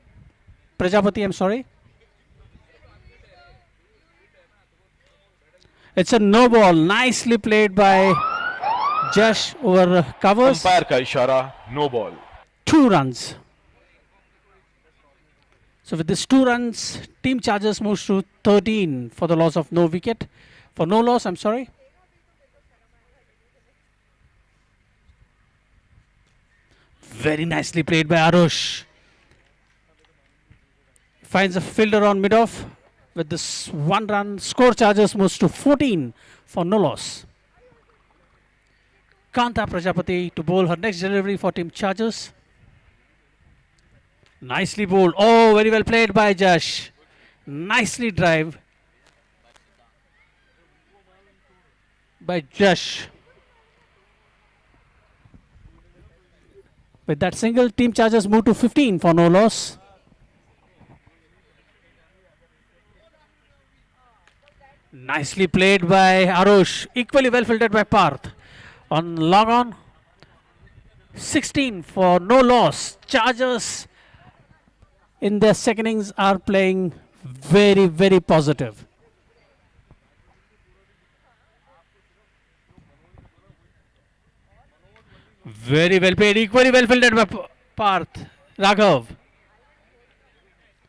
Prajapati, I'm sorry. It's a no ball, nicely played by Jash over covers. Umpire का इशारा, no ball. 2 runs. So with this 2 runs, Team Chargers moves to 13 for the loss of no wicket. For no loss, I'm sorry. Very nicely played by Arush. Finds a fielder on mid-off. With this 1 run, score Chargers moves to 14 for no loss. Kanta Prajapati to bowl her next delivery for Team Chargers. Nicely bowled. Oh, very well played by Jash. Nicely drive by Jash. With that single, Team Chargers move to 15 for no loss. Nicely played by Arush. Equally well fielded by Parth. On long on. 16 for no loss. Chargers in their second innings are playing very, very positive. Very well played, equally well fielded by Parth. Raghav.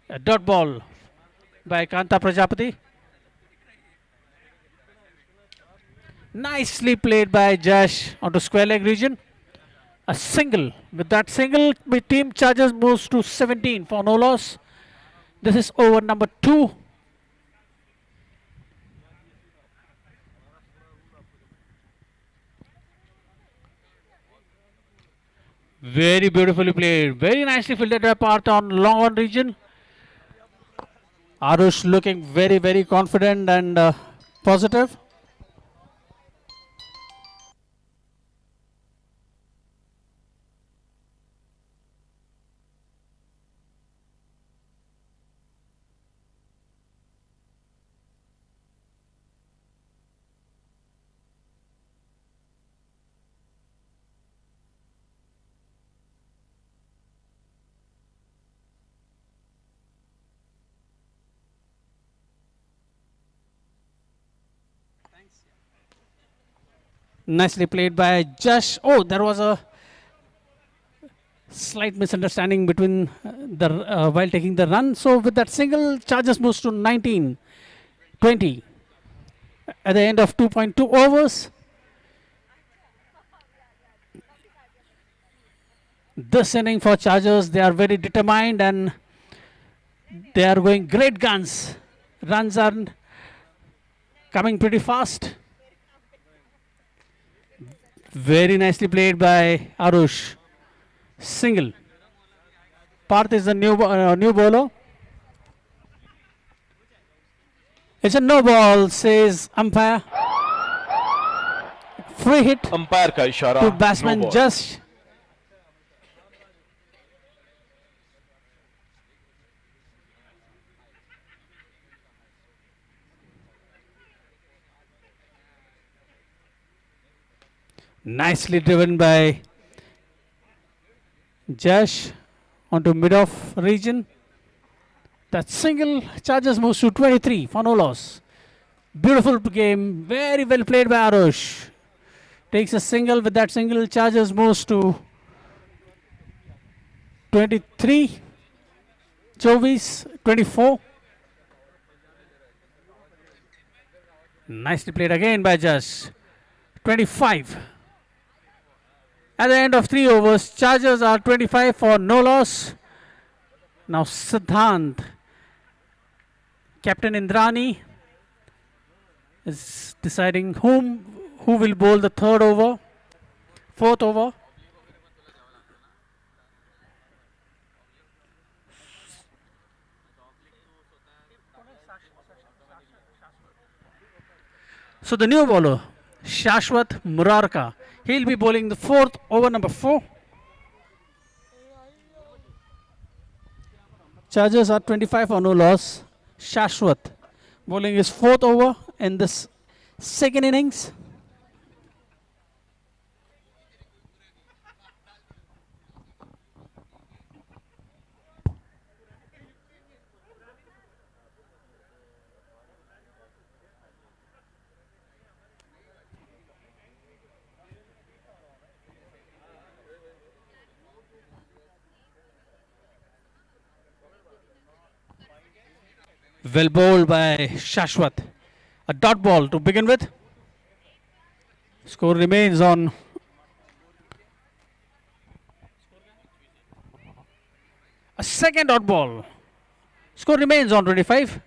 A dot ball by Kanta Prajapati. Nicely played by Jash onto square leg region. A single. With that single, Team Chargers moves to 17 for no loss. This is over number 2. Very beautifully played. Very nicely fielded by Parth on long on region. Arush looking very, very confident and positive. Nicely played by Jash. Oh, there was a slight misunderstanding between while taking the run. So with that single, Chargers moves to 19, 20. at the end of 2.2 overs. This inning for Chargers, they are very determined and they are going great guns. Runs are coming pretty fast. Very nicely played by Arush. Single. Parth is the new bowler. It's a no ball, says umpire. Free hit umpire का इशारा, to no batsman ball. Just. Nicely driven by Jash onto mid-off region. That single, Chargers moves to 23 for no loss. Beautiful game, very well played by Arush. Takes a single. With that single, Chargers moves to 23. Jovis 24. Nicely played again by Jash. 25. At the end of 3 overs, Chargers are 25 for no loss. Now Siddhant, Captain Indrani, is deciding who will bowl the third over, fourth over. So the new bowler, Shashwat Murarka, he'll be bowling the fourth over, number 4. Chargers are 25 for no loss. Shashwat bowling his fourth over in this second innings. Well bowled by Shashwat. A dot ball to begin with. Score remains on a second dot ball. Score remains on 25.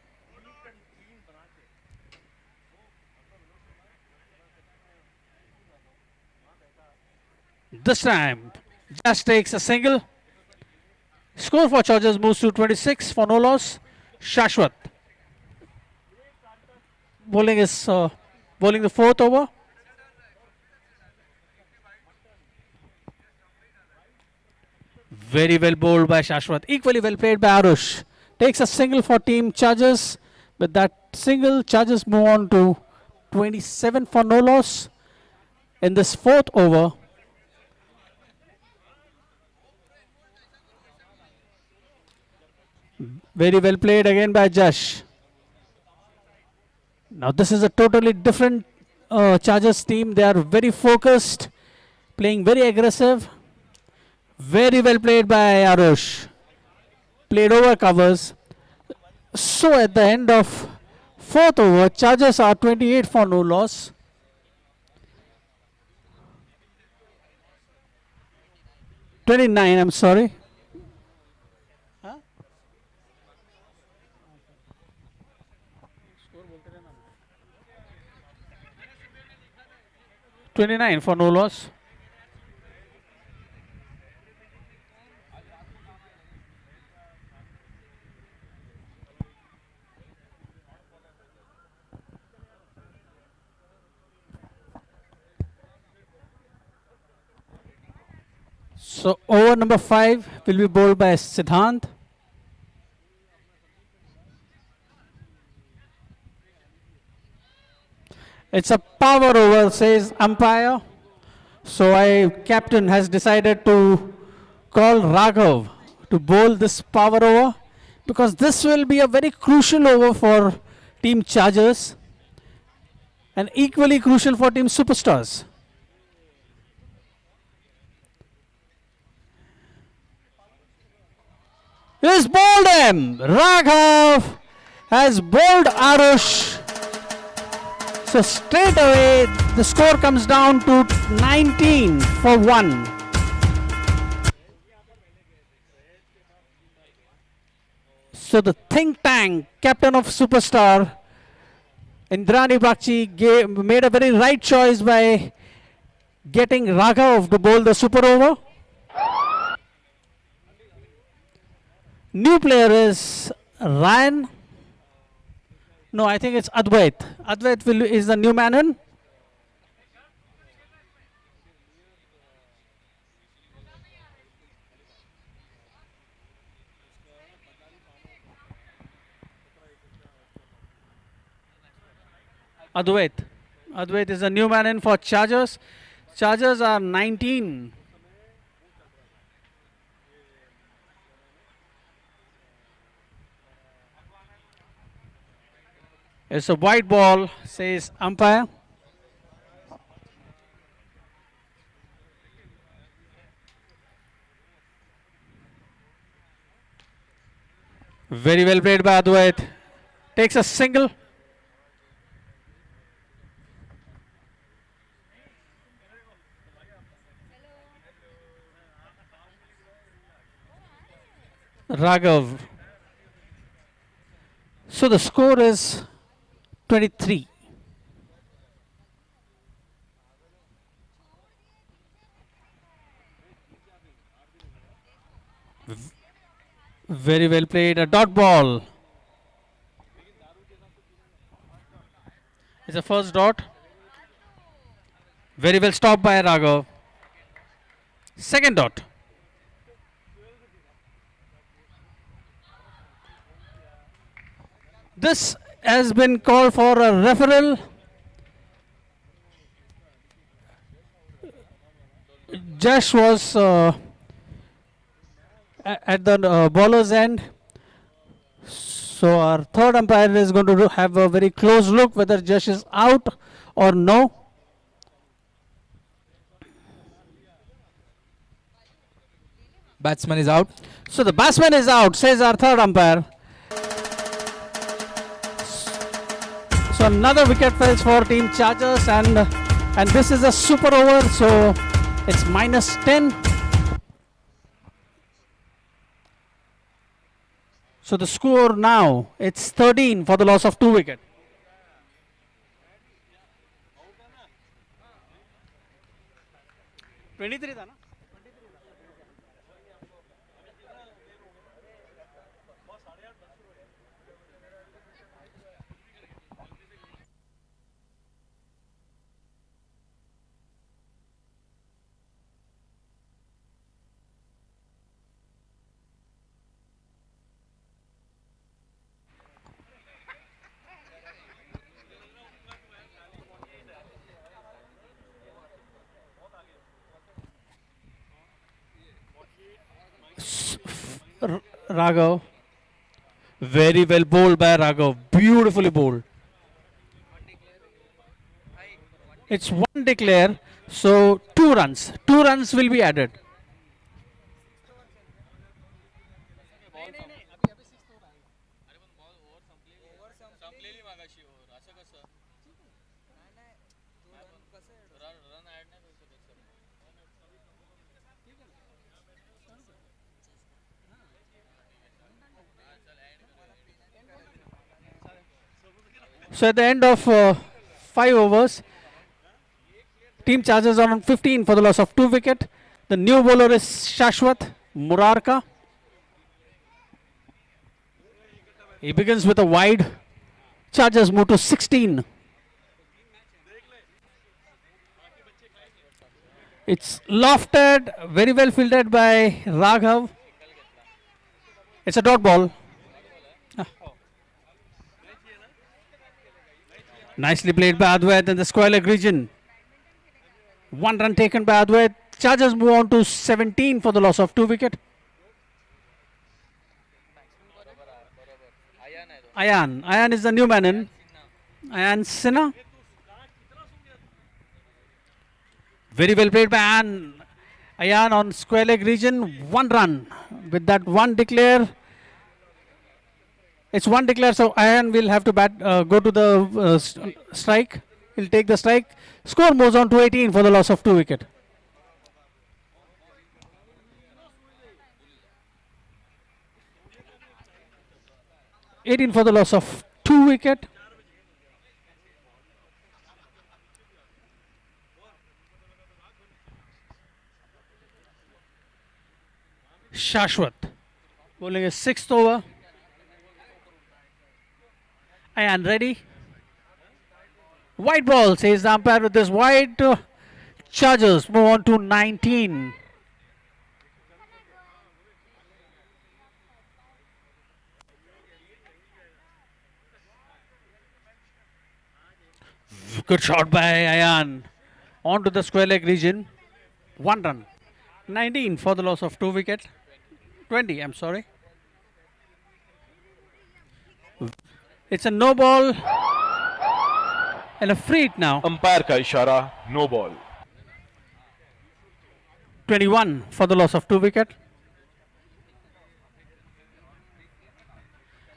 This time, just takes a single. Score for Chargers moves to 26 for no loss. Shashwat bowling the fourth over. Very well bowled by Shashwat. Equally well played by Arush. Takes a single for team Chargers. With that single, Chargers move on to 27 for no loss in this fourth over. Very well played again by Jash. Now this is a totally different Chargers team. They are very focused, playing very aggressive. Very well played by Arush. Played over covers. So at the end of fourth over, Chargers are 28 for no loss. $29, I'm sorry. 29 for no loss. So over number 5 will be bowled by Siddhant. It's a power over, says umpire. So captain has decided to call Raghav to bowl this power over, because this will be a very crucial over for team Chargers and equally crucial for team Superstars. He's bowled him. Raghav has bowled Arush. So straight away, the score comes down to 19 for 1. So the think tank, captain of Superstar, Indrani Bakshi made a very right choice by getting Raghav to bowl the super over. New player is Ryan. No, I think it's Advait. Advait is the new man in. Advait. Advait is a new man in for Chargers. Chargers are 19. It's a white ball, says umpire. Very well played by Advait. Takes a single. Raghav. So the score is 23. Very well played. A dot ball. It's a first dot. Very well stopped by Raghav. Second dot. This has been called for a referral. Josh was at the bowler's end. So our third umpire is going to have a very close look whether Josh is out or no. Batsman is out. So the batsman is out, says our third umpire. So another wicket falls for Team Chargers, and this is a super over, so it's minus 10. So the score now, it's 13 for the loss of 2 wickets. Raghav. Very well bowled by Raghav. Beautifully bowled. It's one declare, so 2 runs. 2 runs will be added. So at the end of 5 overs, Team Chargers are on 15 for the loss of 2 wickets. The new bowler is Shashwat Murarka. He begins with a wide. Chargers move to 16. It's lofted, very well fielded by Raghav. It's a dot ball. Nicely played by Advait in the square leg region. 1 run taken by Advait. Chargers move on to 17 for the loss of 2 wickets. Ayan is the new man in. Ayan Sinha. Very well played by Ayan on square leg region. 1 run. With that 1 declare. It's 1 declare, so Ayan will have to go to the strike. He'll take the strike. Score moves on to 18 for the loss of 2 wicket. For the loss of 2 wicket. Shashwat bowling a 6th over. And ready. White ball, says the umpire with this wide. Chargers move on to 19. Good shot by Ayan. On to the square leg region. 1 run. 19 for the loss of 2 wicket. 20, I'm sorry. It's a no ball and a free hit now. Umpire का इशारा, no ball. 21 for the loss of 2 wicket.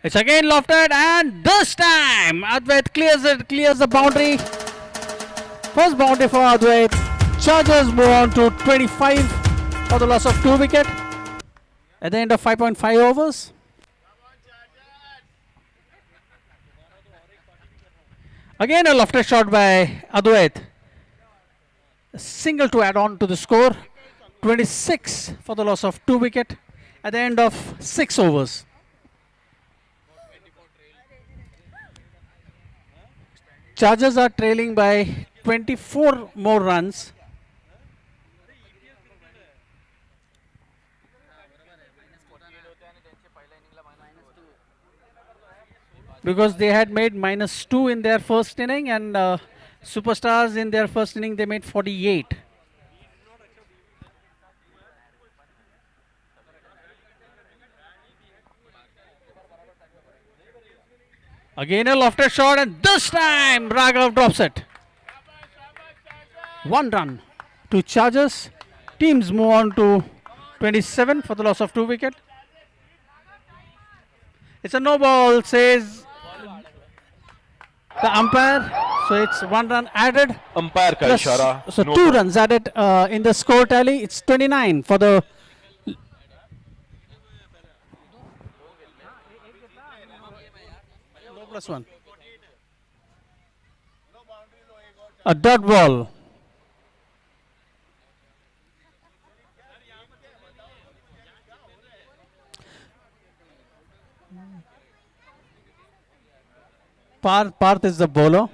It's again lofted, and this time Advait clears the boundary. First boundary for Advait. Chargers move on to 25 for the loss of 2 wicket at the end of 5.5 overs. Again a lofted shot by Advait. A single to add on to the score. 26 for the loss of 2 wicket at the end of 6 overs. Chargers are trailing by 24 more runs. Because they had made -2 in their first inning, and Superstars in their first inning they made 48. Again a lofted shot, and this time Raghav drops it. 1 run to Chargers. Teams move on to 27 for the loss of 2 wicket. It's a no ball, says the umpire. So it's 1 run added. Umpire का इशारा, So no 2 ball. runs added in the score tally. It's 29 for the +1. A dot ball. Parth is the bowler.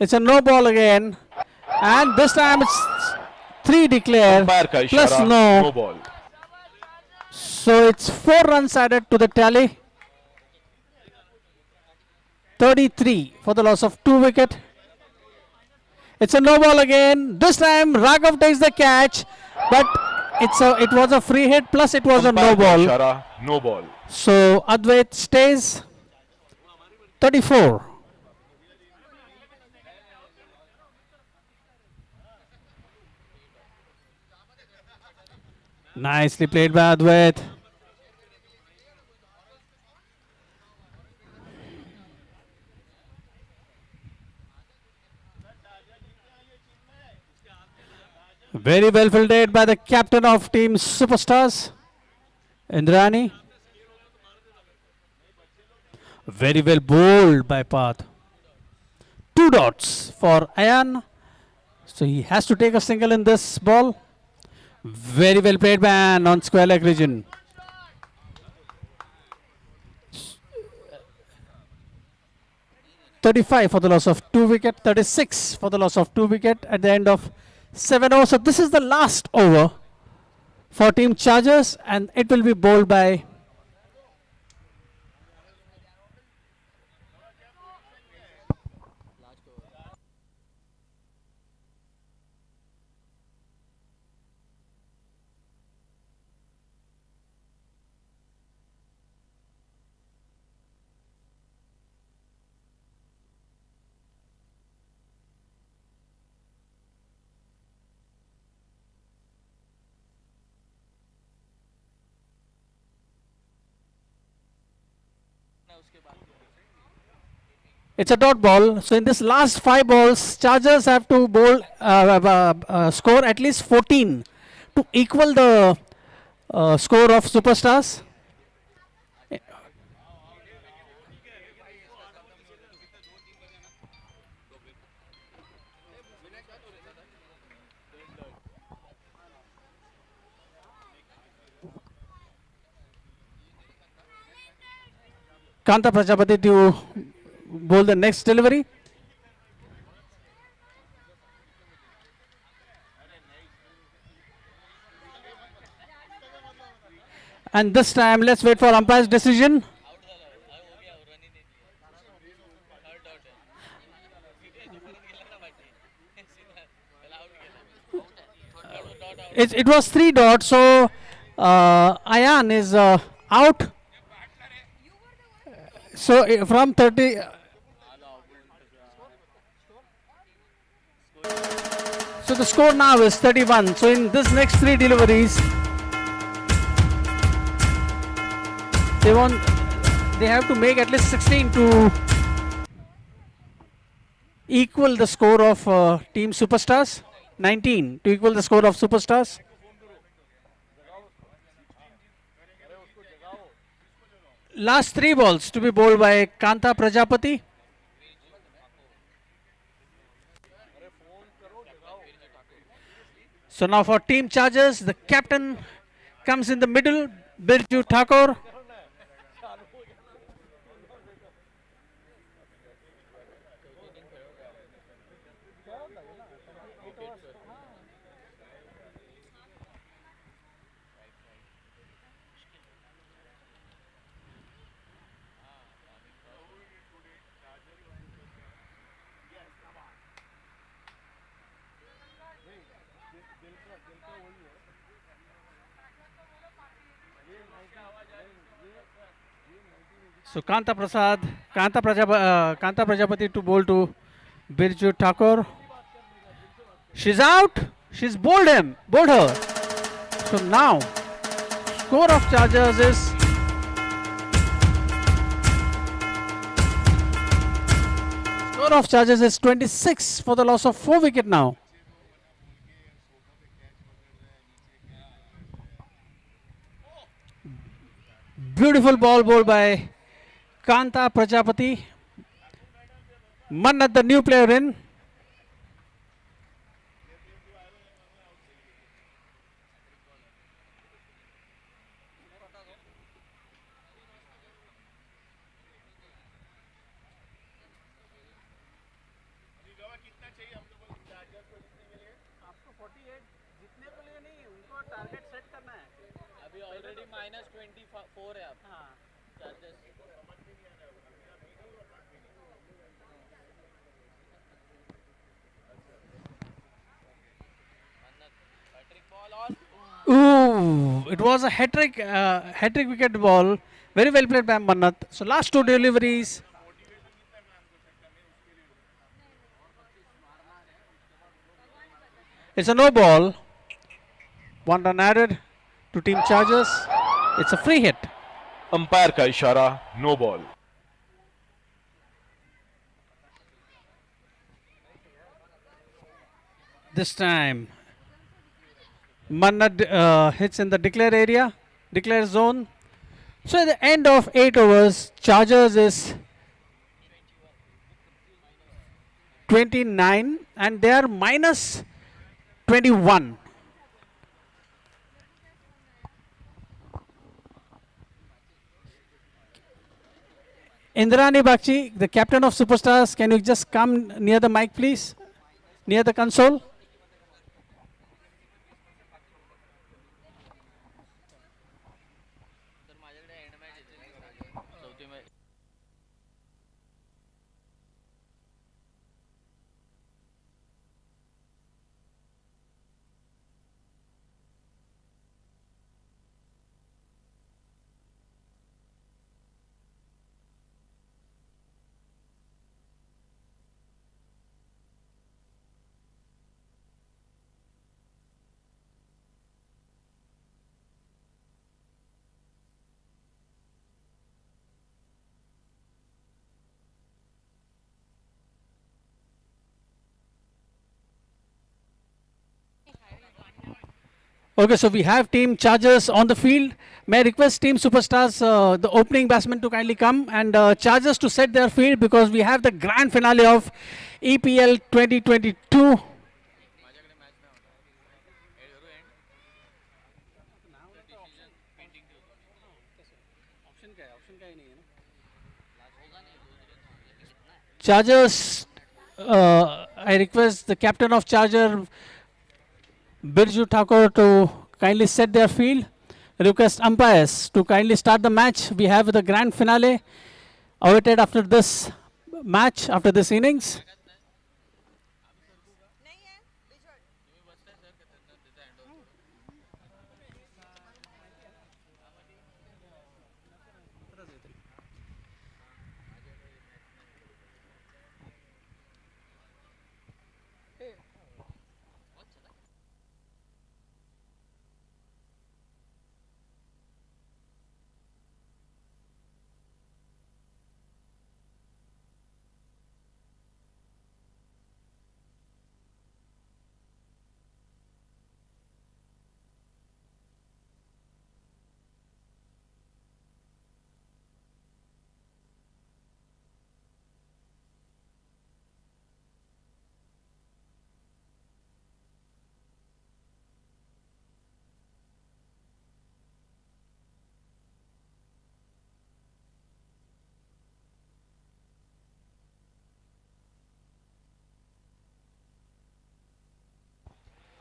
It's a no ball again, and this time it's 3 declared Umpire का plus इशारा, no. no ball. So it's 4 runs added to the tally. 33 for the loss of 2 wicket. It's a no ball again. This time Raghav takes the catch, but it was a free hit, plus it was a no Umpire का ball. इशारा, no ball. So Advait stays 34. Nicely played by Advait. Very well fielded by the captain of Team Superstars, Indrani. Very well bowled by Parth. 2 dots for Ayan. So he has to take a single in this ball. Very well played by Ayan on square leg region. .35 for the loss of 2 wicket. 36 for the loss of 2 wicket at the end of 7 overs. So this is the last over for Team Chargers, and it will be bowled by It's a dot ball. So in this last 5 balls, Chargers have to score at least 14 to equal the score of Superstars. Kanta Prajapati to bowl the next delivery. And this time, let's wait for umpire's decision. It was 3 dots, so Ayan is out. So from 30. So the score now is 31. So in this next 3 deliveries, they have to make at least 16 to equal the score of Team Superstars. 19 to equal the score of Superstars. Last 3 balls to be bowled by Kanta Prajapati. So now for Team Chargers, the captain comes in the middle, Birju Thakur. So Kanta Prajapati to bowl to Birju Thakur. She's out. She's bowled her. So now, score of Chargers is 26 for the loss of 4 wickets now. Beautiful ball bowled by Kanta Prajapati. Mannat, the new player in. Ooh, it was a hat-trick wicket ball. Very well played by Mannat. So last 2 deliveries. It's a no ball. 1 run added to Team Chargers. It's a free hit. Umpire का इशारा, no ball. This time, Mannat hits in the declare zone. So at the end of 8 overs, Chargers is 29 and they are minus 21. Indrani Bakshi, the captain of Superstars, can you just come near the mic, please? Near the console. Okay, so we have Team Chargers on the field. May I request Team Superstars, the opening batsman, to kindly come and Chargers to set their field because we have the grand finale of EPL 2022. Chargers, I request the captain of Charger, Birju Thakur, to kindly set their field. Request umpires to kindly start the match. We have the grand finale awaited after this match, after this innings.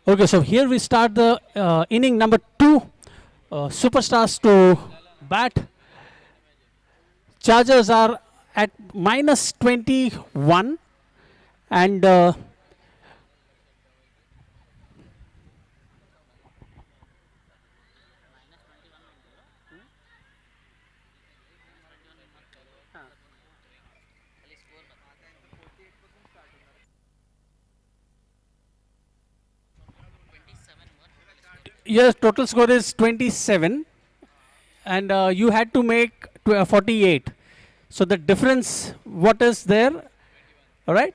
Okay, so here we start the inning number 2. Superstars to bat. Chargers are at minus 21 and yes, total score is 27 and you had to make 48. So the difference, what is there? All right.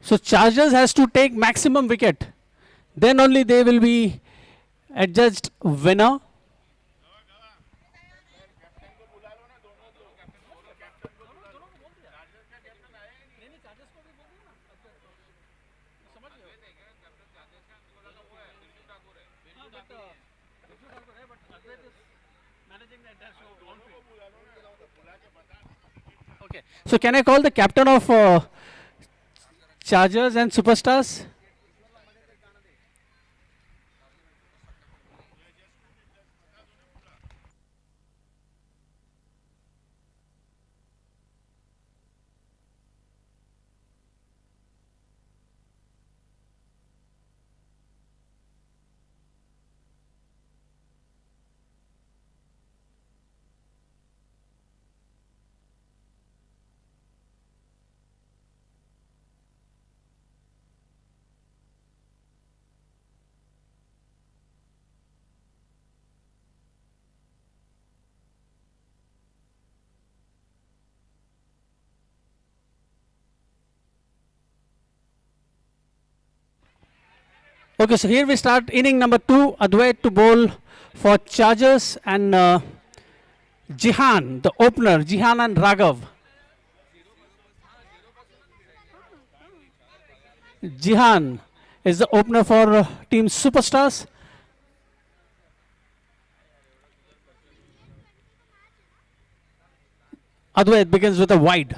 So Chargers has to take maximum wicket. Then only they will be adjudged winner. Okay. So can I call the captain of Chargers and Superstars? Okay, so here we start inning number 2. Advait to bowl for Chargers and Jihan, the opener, Jihan and Raghav. Jihan is the opener for Team Superstars. Advait begins with a wide.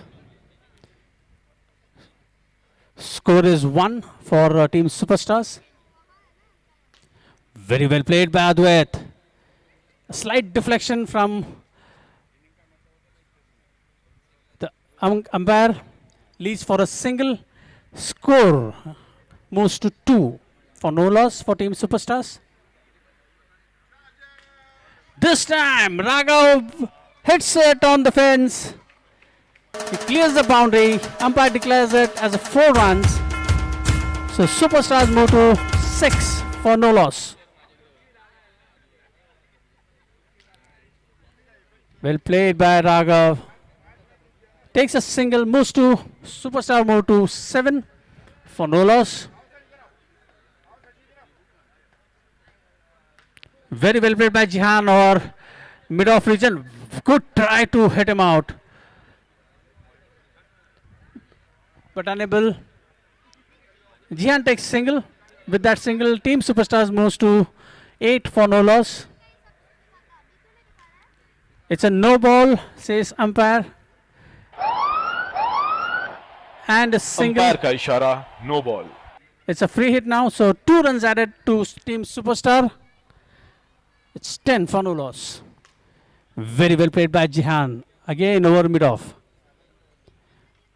Score is 1 for Team Superstars. Very well played by Advait. A slight deflection from the umpire leads for a single. Score moves to 2 for no loss for Team Superstars. This time Raghav hits it on the fence. He clears the boundary. Umpire declares it as a 4 runs. So Superstars move to 6 for no loss. Well played by Raghav. Takes a single, moves to Superstar, move to 7. for no loss. Very well played by Jihan or mid-off region. Good try to hit him out, but unable. Jihan takes single. With that single, Team Superstars moves to 8 for no loss. It's a no ball, says umpire. And a single. Umpire का इशारा, no ball. It's a free hit now, so 2 runs added to Team Superstar. It's 10 for no loss. Very well played by Jihan. Again over mid-off.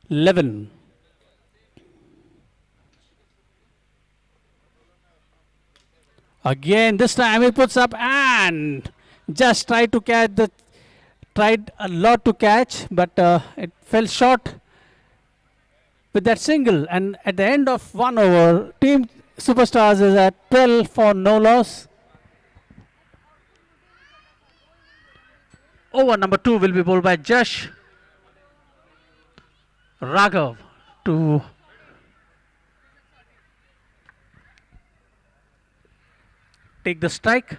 11. Again, this time he puts up and just tried to catch the. Tried a lot to catch, but it fell short with that single. And at the end of 1 over, Team Superstars is at 12 for no loss. Over number 2 will be bowled by Jash. Raghav to take the strike.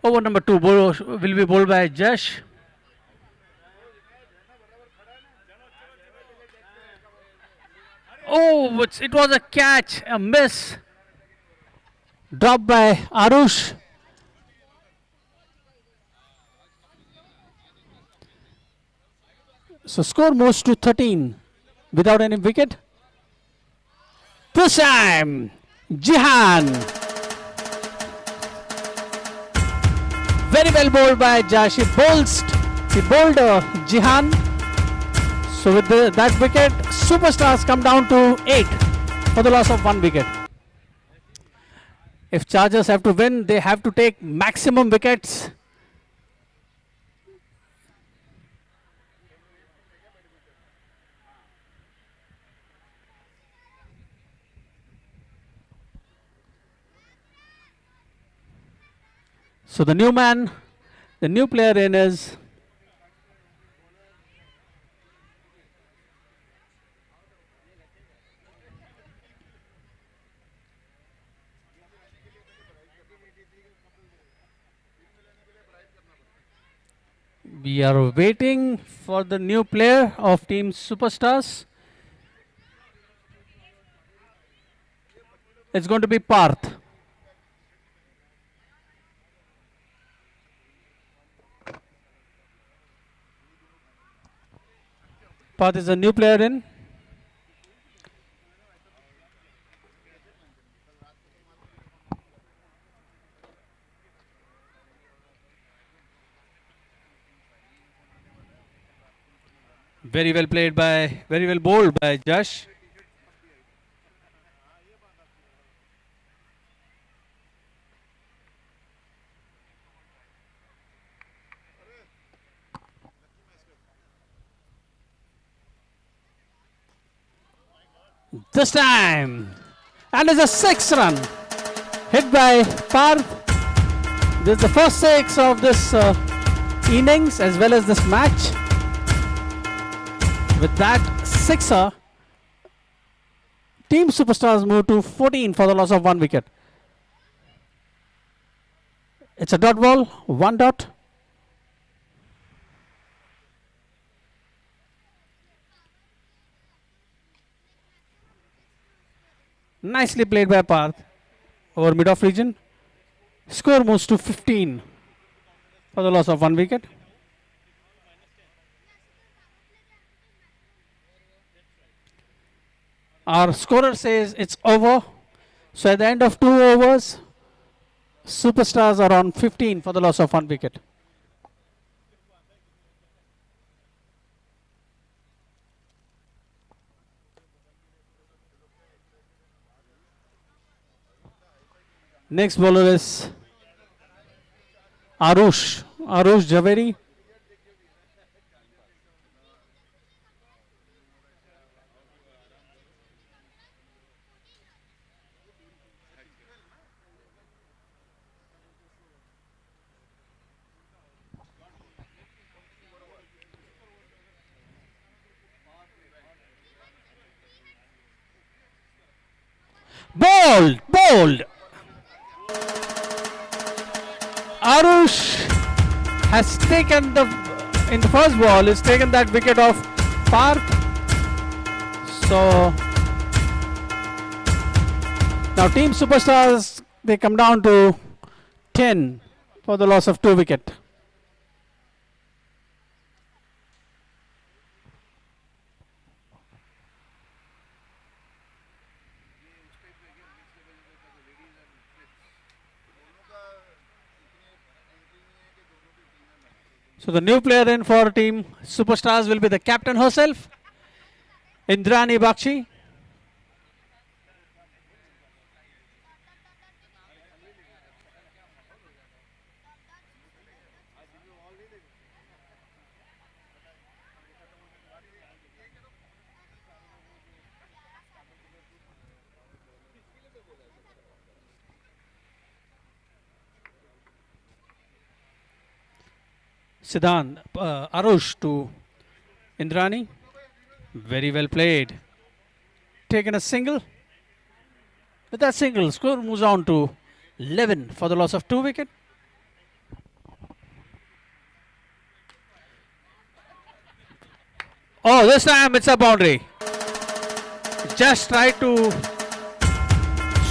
Over number 2 will be bowled by Jash. Oh, it was a catch, a miss. Dropped by Arush. So score moves to 13 without any wicket. This time, Jihan. Very well bowled by Jash. He bowled Jihan. So with that wicket, Superstars come down to 8 for the loss of 1 wicket. If Chargers have to win, they have to take maximum wickets. So the new player in is we are waiting for the new player of Team Superstars. It's going to be Parth. Parth is a new player in. Very well bowled by Jash. This time, and it's a 6 run hit by Parth. This is the first 6 of this innings as well as this match. With that 6er, Team Superstars move to 14 for the loss of 1 wicket. It's a dot ball, 1 dot. Nicely played by Parth over mid-off region. Score moves to 15 for the loss of 1 wicket. Our scorer says it's over. So at the end of 2 overs, Superstars are on 15 for the loss of 1 wicket. Next bowler is Arush Javeri. Bold, bold. Arush has taken in the first ball, has taken that wicket of Parth. So now Team Superstars, they come down to 10 for the loss of 2 wicket. So the new player in for Team Superstars will be the captain herself, Indrani Bakshi. Siddhant, Arush to Indrani. Very well played. Taken a single. With that single, score moves on to 11 for the loss of 2 wicket. Oh, this time it's a boundary. Just tried to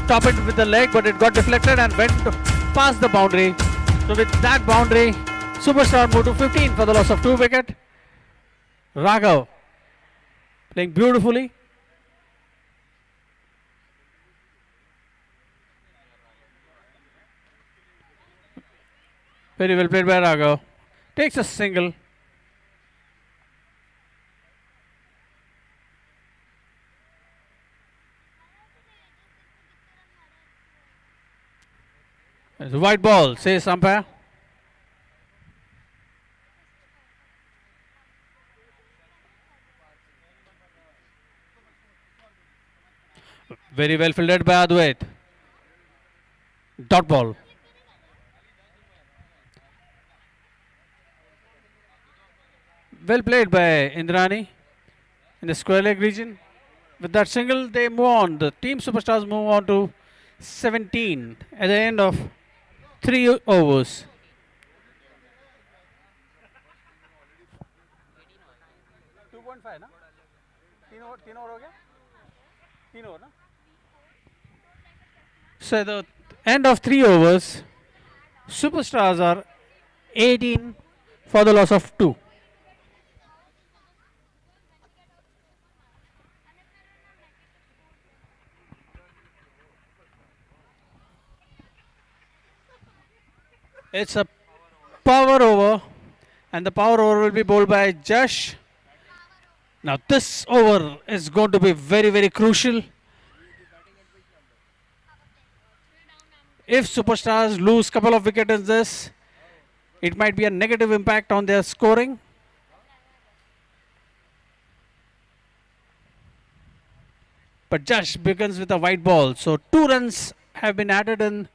stop it with the leg, but it got deflected and went past the boundary. So with that boundary, Superstar moved to 15 for the loss of 2 wicket. Raghav playing beautifully. Very well played by Raghav. Takes a single. It's a white ball, says umpire. Very well fielded by Advait. Dot ball. Well played by Indrani in the square leg region. With that single, they move on. The Team Superstars move on to 17 at the end of 3 overs. So at the end of 3 overs, Superstars are 18 for the loss of 2. It's a power over, and the power over will be bowled by Jash. Now this over is going to be very, very crucial. If Superstars lose couple of wickets in this, it might be a negative impact on their scoring. But Jash begins with a white ball. So 2 runs have been added in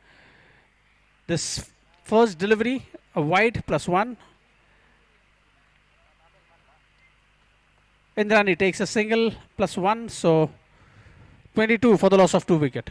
this first delivery, a wide +1. Indrani takes a single +1, so 22 for the loss of 2 wicket.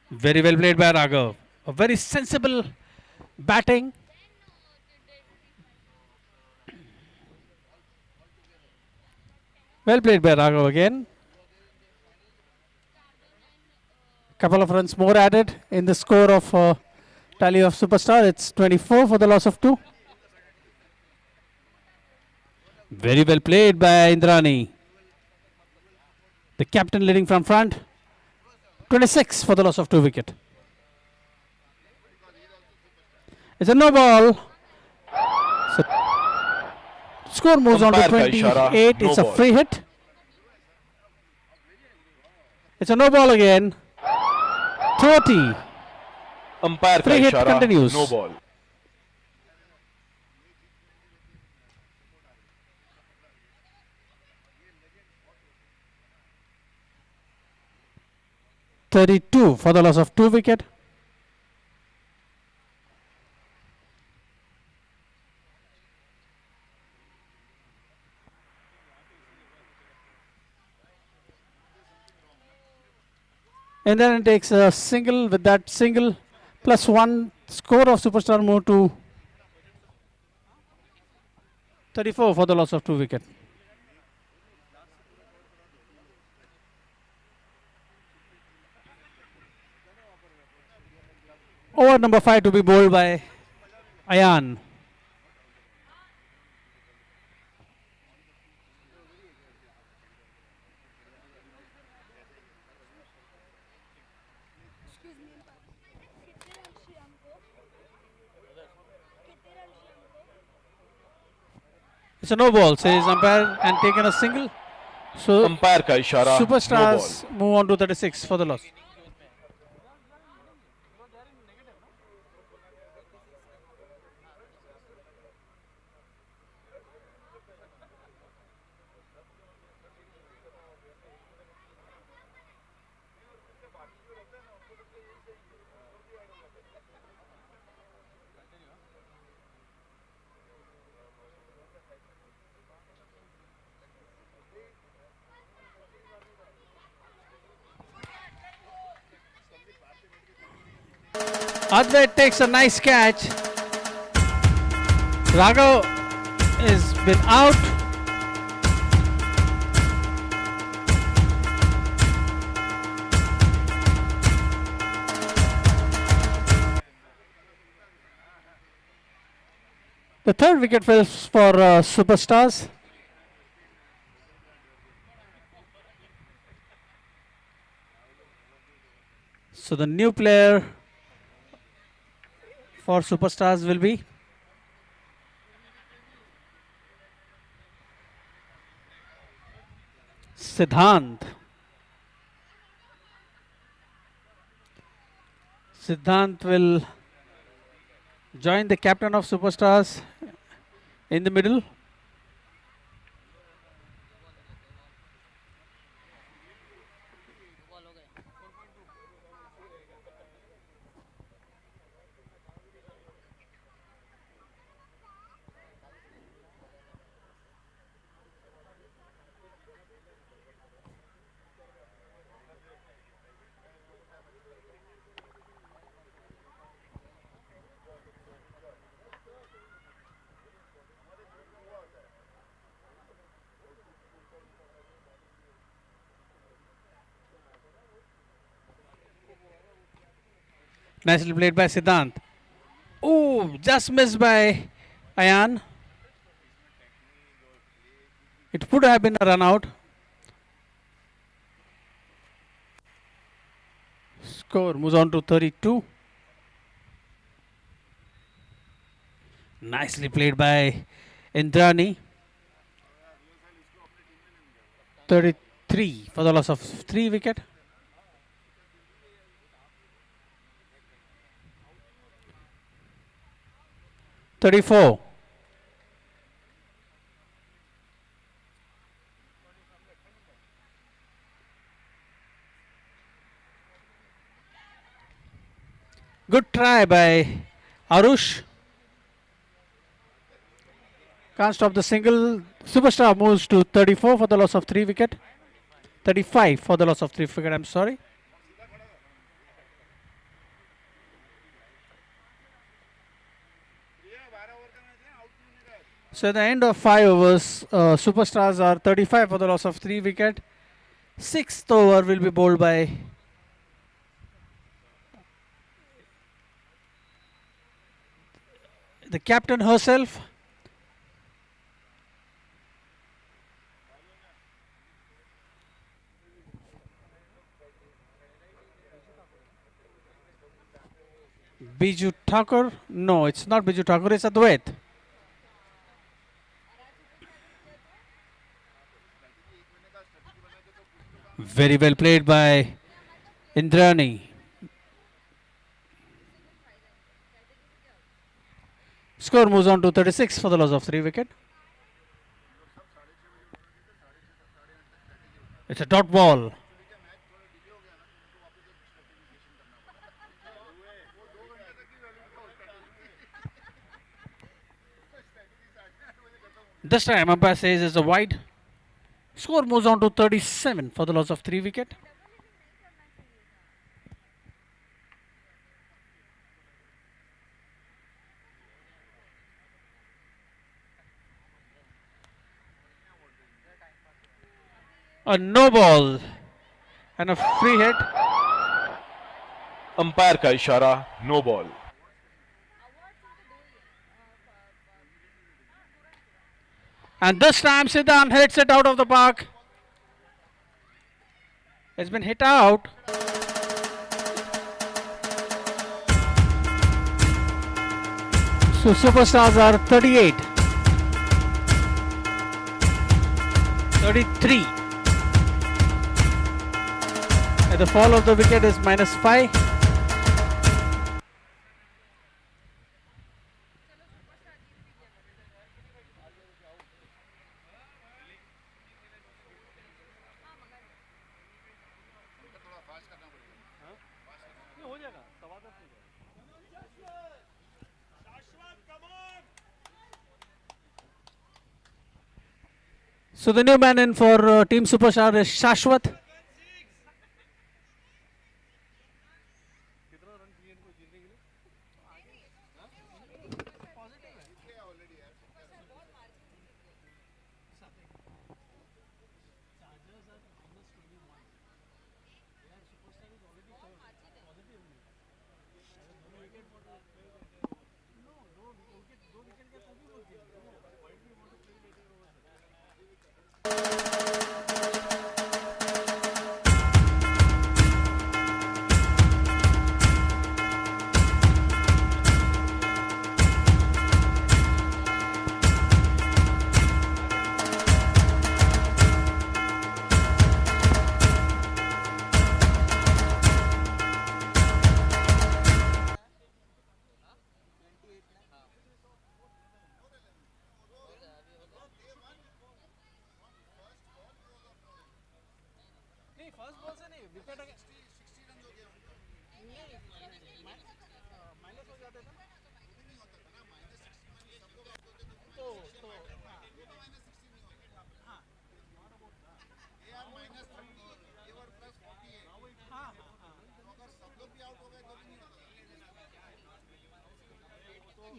Very well played by Raghav. A very sensible batting. Well played by Raghav again. Couple of runs more added in the score of tally of Superstar. It's 24 for the loss of 2. Very well played by Indrani. The captain leading from front. 26 for the loss of 2 wicket. It's a no ball. So score moves on to Umpire ka 28. ishara, no It's a ball. free hit. It's a no ball again. 30. Umpire ka Free hit ishara, continues. no ball. 32 for the loss of 2 wicket. And then it takes a single. With that single plus 1, score of Superstar move to 34 for the loss of 2 wicket. Over number 5 to be bowled by Ayan. It's a no ball, says umpire, and taken a single. So umpire का इशारा, Superstars move on to 36 for the loss. Advait takes a nice catch. Raghav has been out. The third wicket falls for Superstars. So the new player for Superstars will be Siddhant. Siddhant will join the captain of Superstars in the middle. Nicely played by Siddhant. Oh, just missed by Ayan. It would have been a run out. Score moves on to 32. Nicely played by Indrani. 33 for the loss of 3 wicket. $34. Good try by Arush. Can't stop the single. Superstar moves to 34 for the loss of 3 wicket. 35 for the loss of 3 wicket, I'm sorry. So at the end of 5 overs, Superstars are 35 for the loss of 3 wicket. 6th over will be bowled by the captain herself. Biju Thakur. No, it's not Biju Thakur, it's Advait. Very well played by Indrani. Score moves on to 36 for the loss of 3 wicket. It's a dot ball. This time umpire says it's a wide. Score moves on to 37 for the loss of 3 wicket. A no ball and a free hit. Umpire का इशारा, no ball. And this time Siddhan hits it out of the park. It's been hit out. So Superstars are 38. 33. And the fall of the wicket is -5. So the new man in for Team Superstar is Shashwat.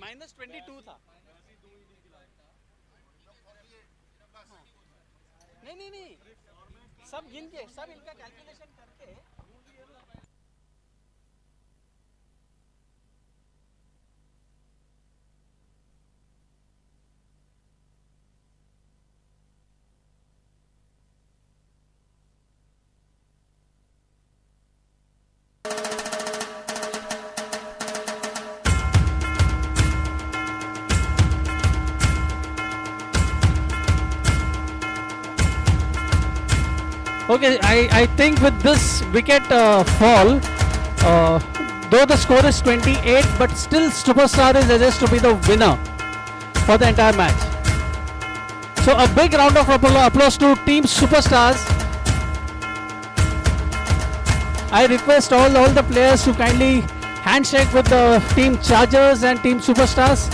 -22 था. नहीं सब गिन के सब इनका calculation करके. Okay, I think with this wicket fall, though the score is 28, but still Superstar is adjudged to be the winner for the entire match. So a big round of applause to Team Superstars. I request all the players to kindly handshake with the Team Chargers and Team Superstars.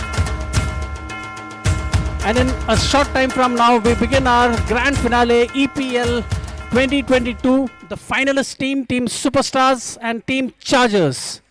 And in a short time from now, we begin our grand finale EPL 2022, the finalist team, Team Superstars and Team Chargers.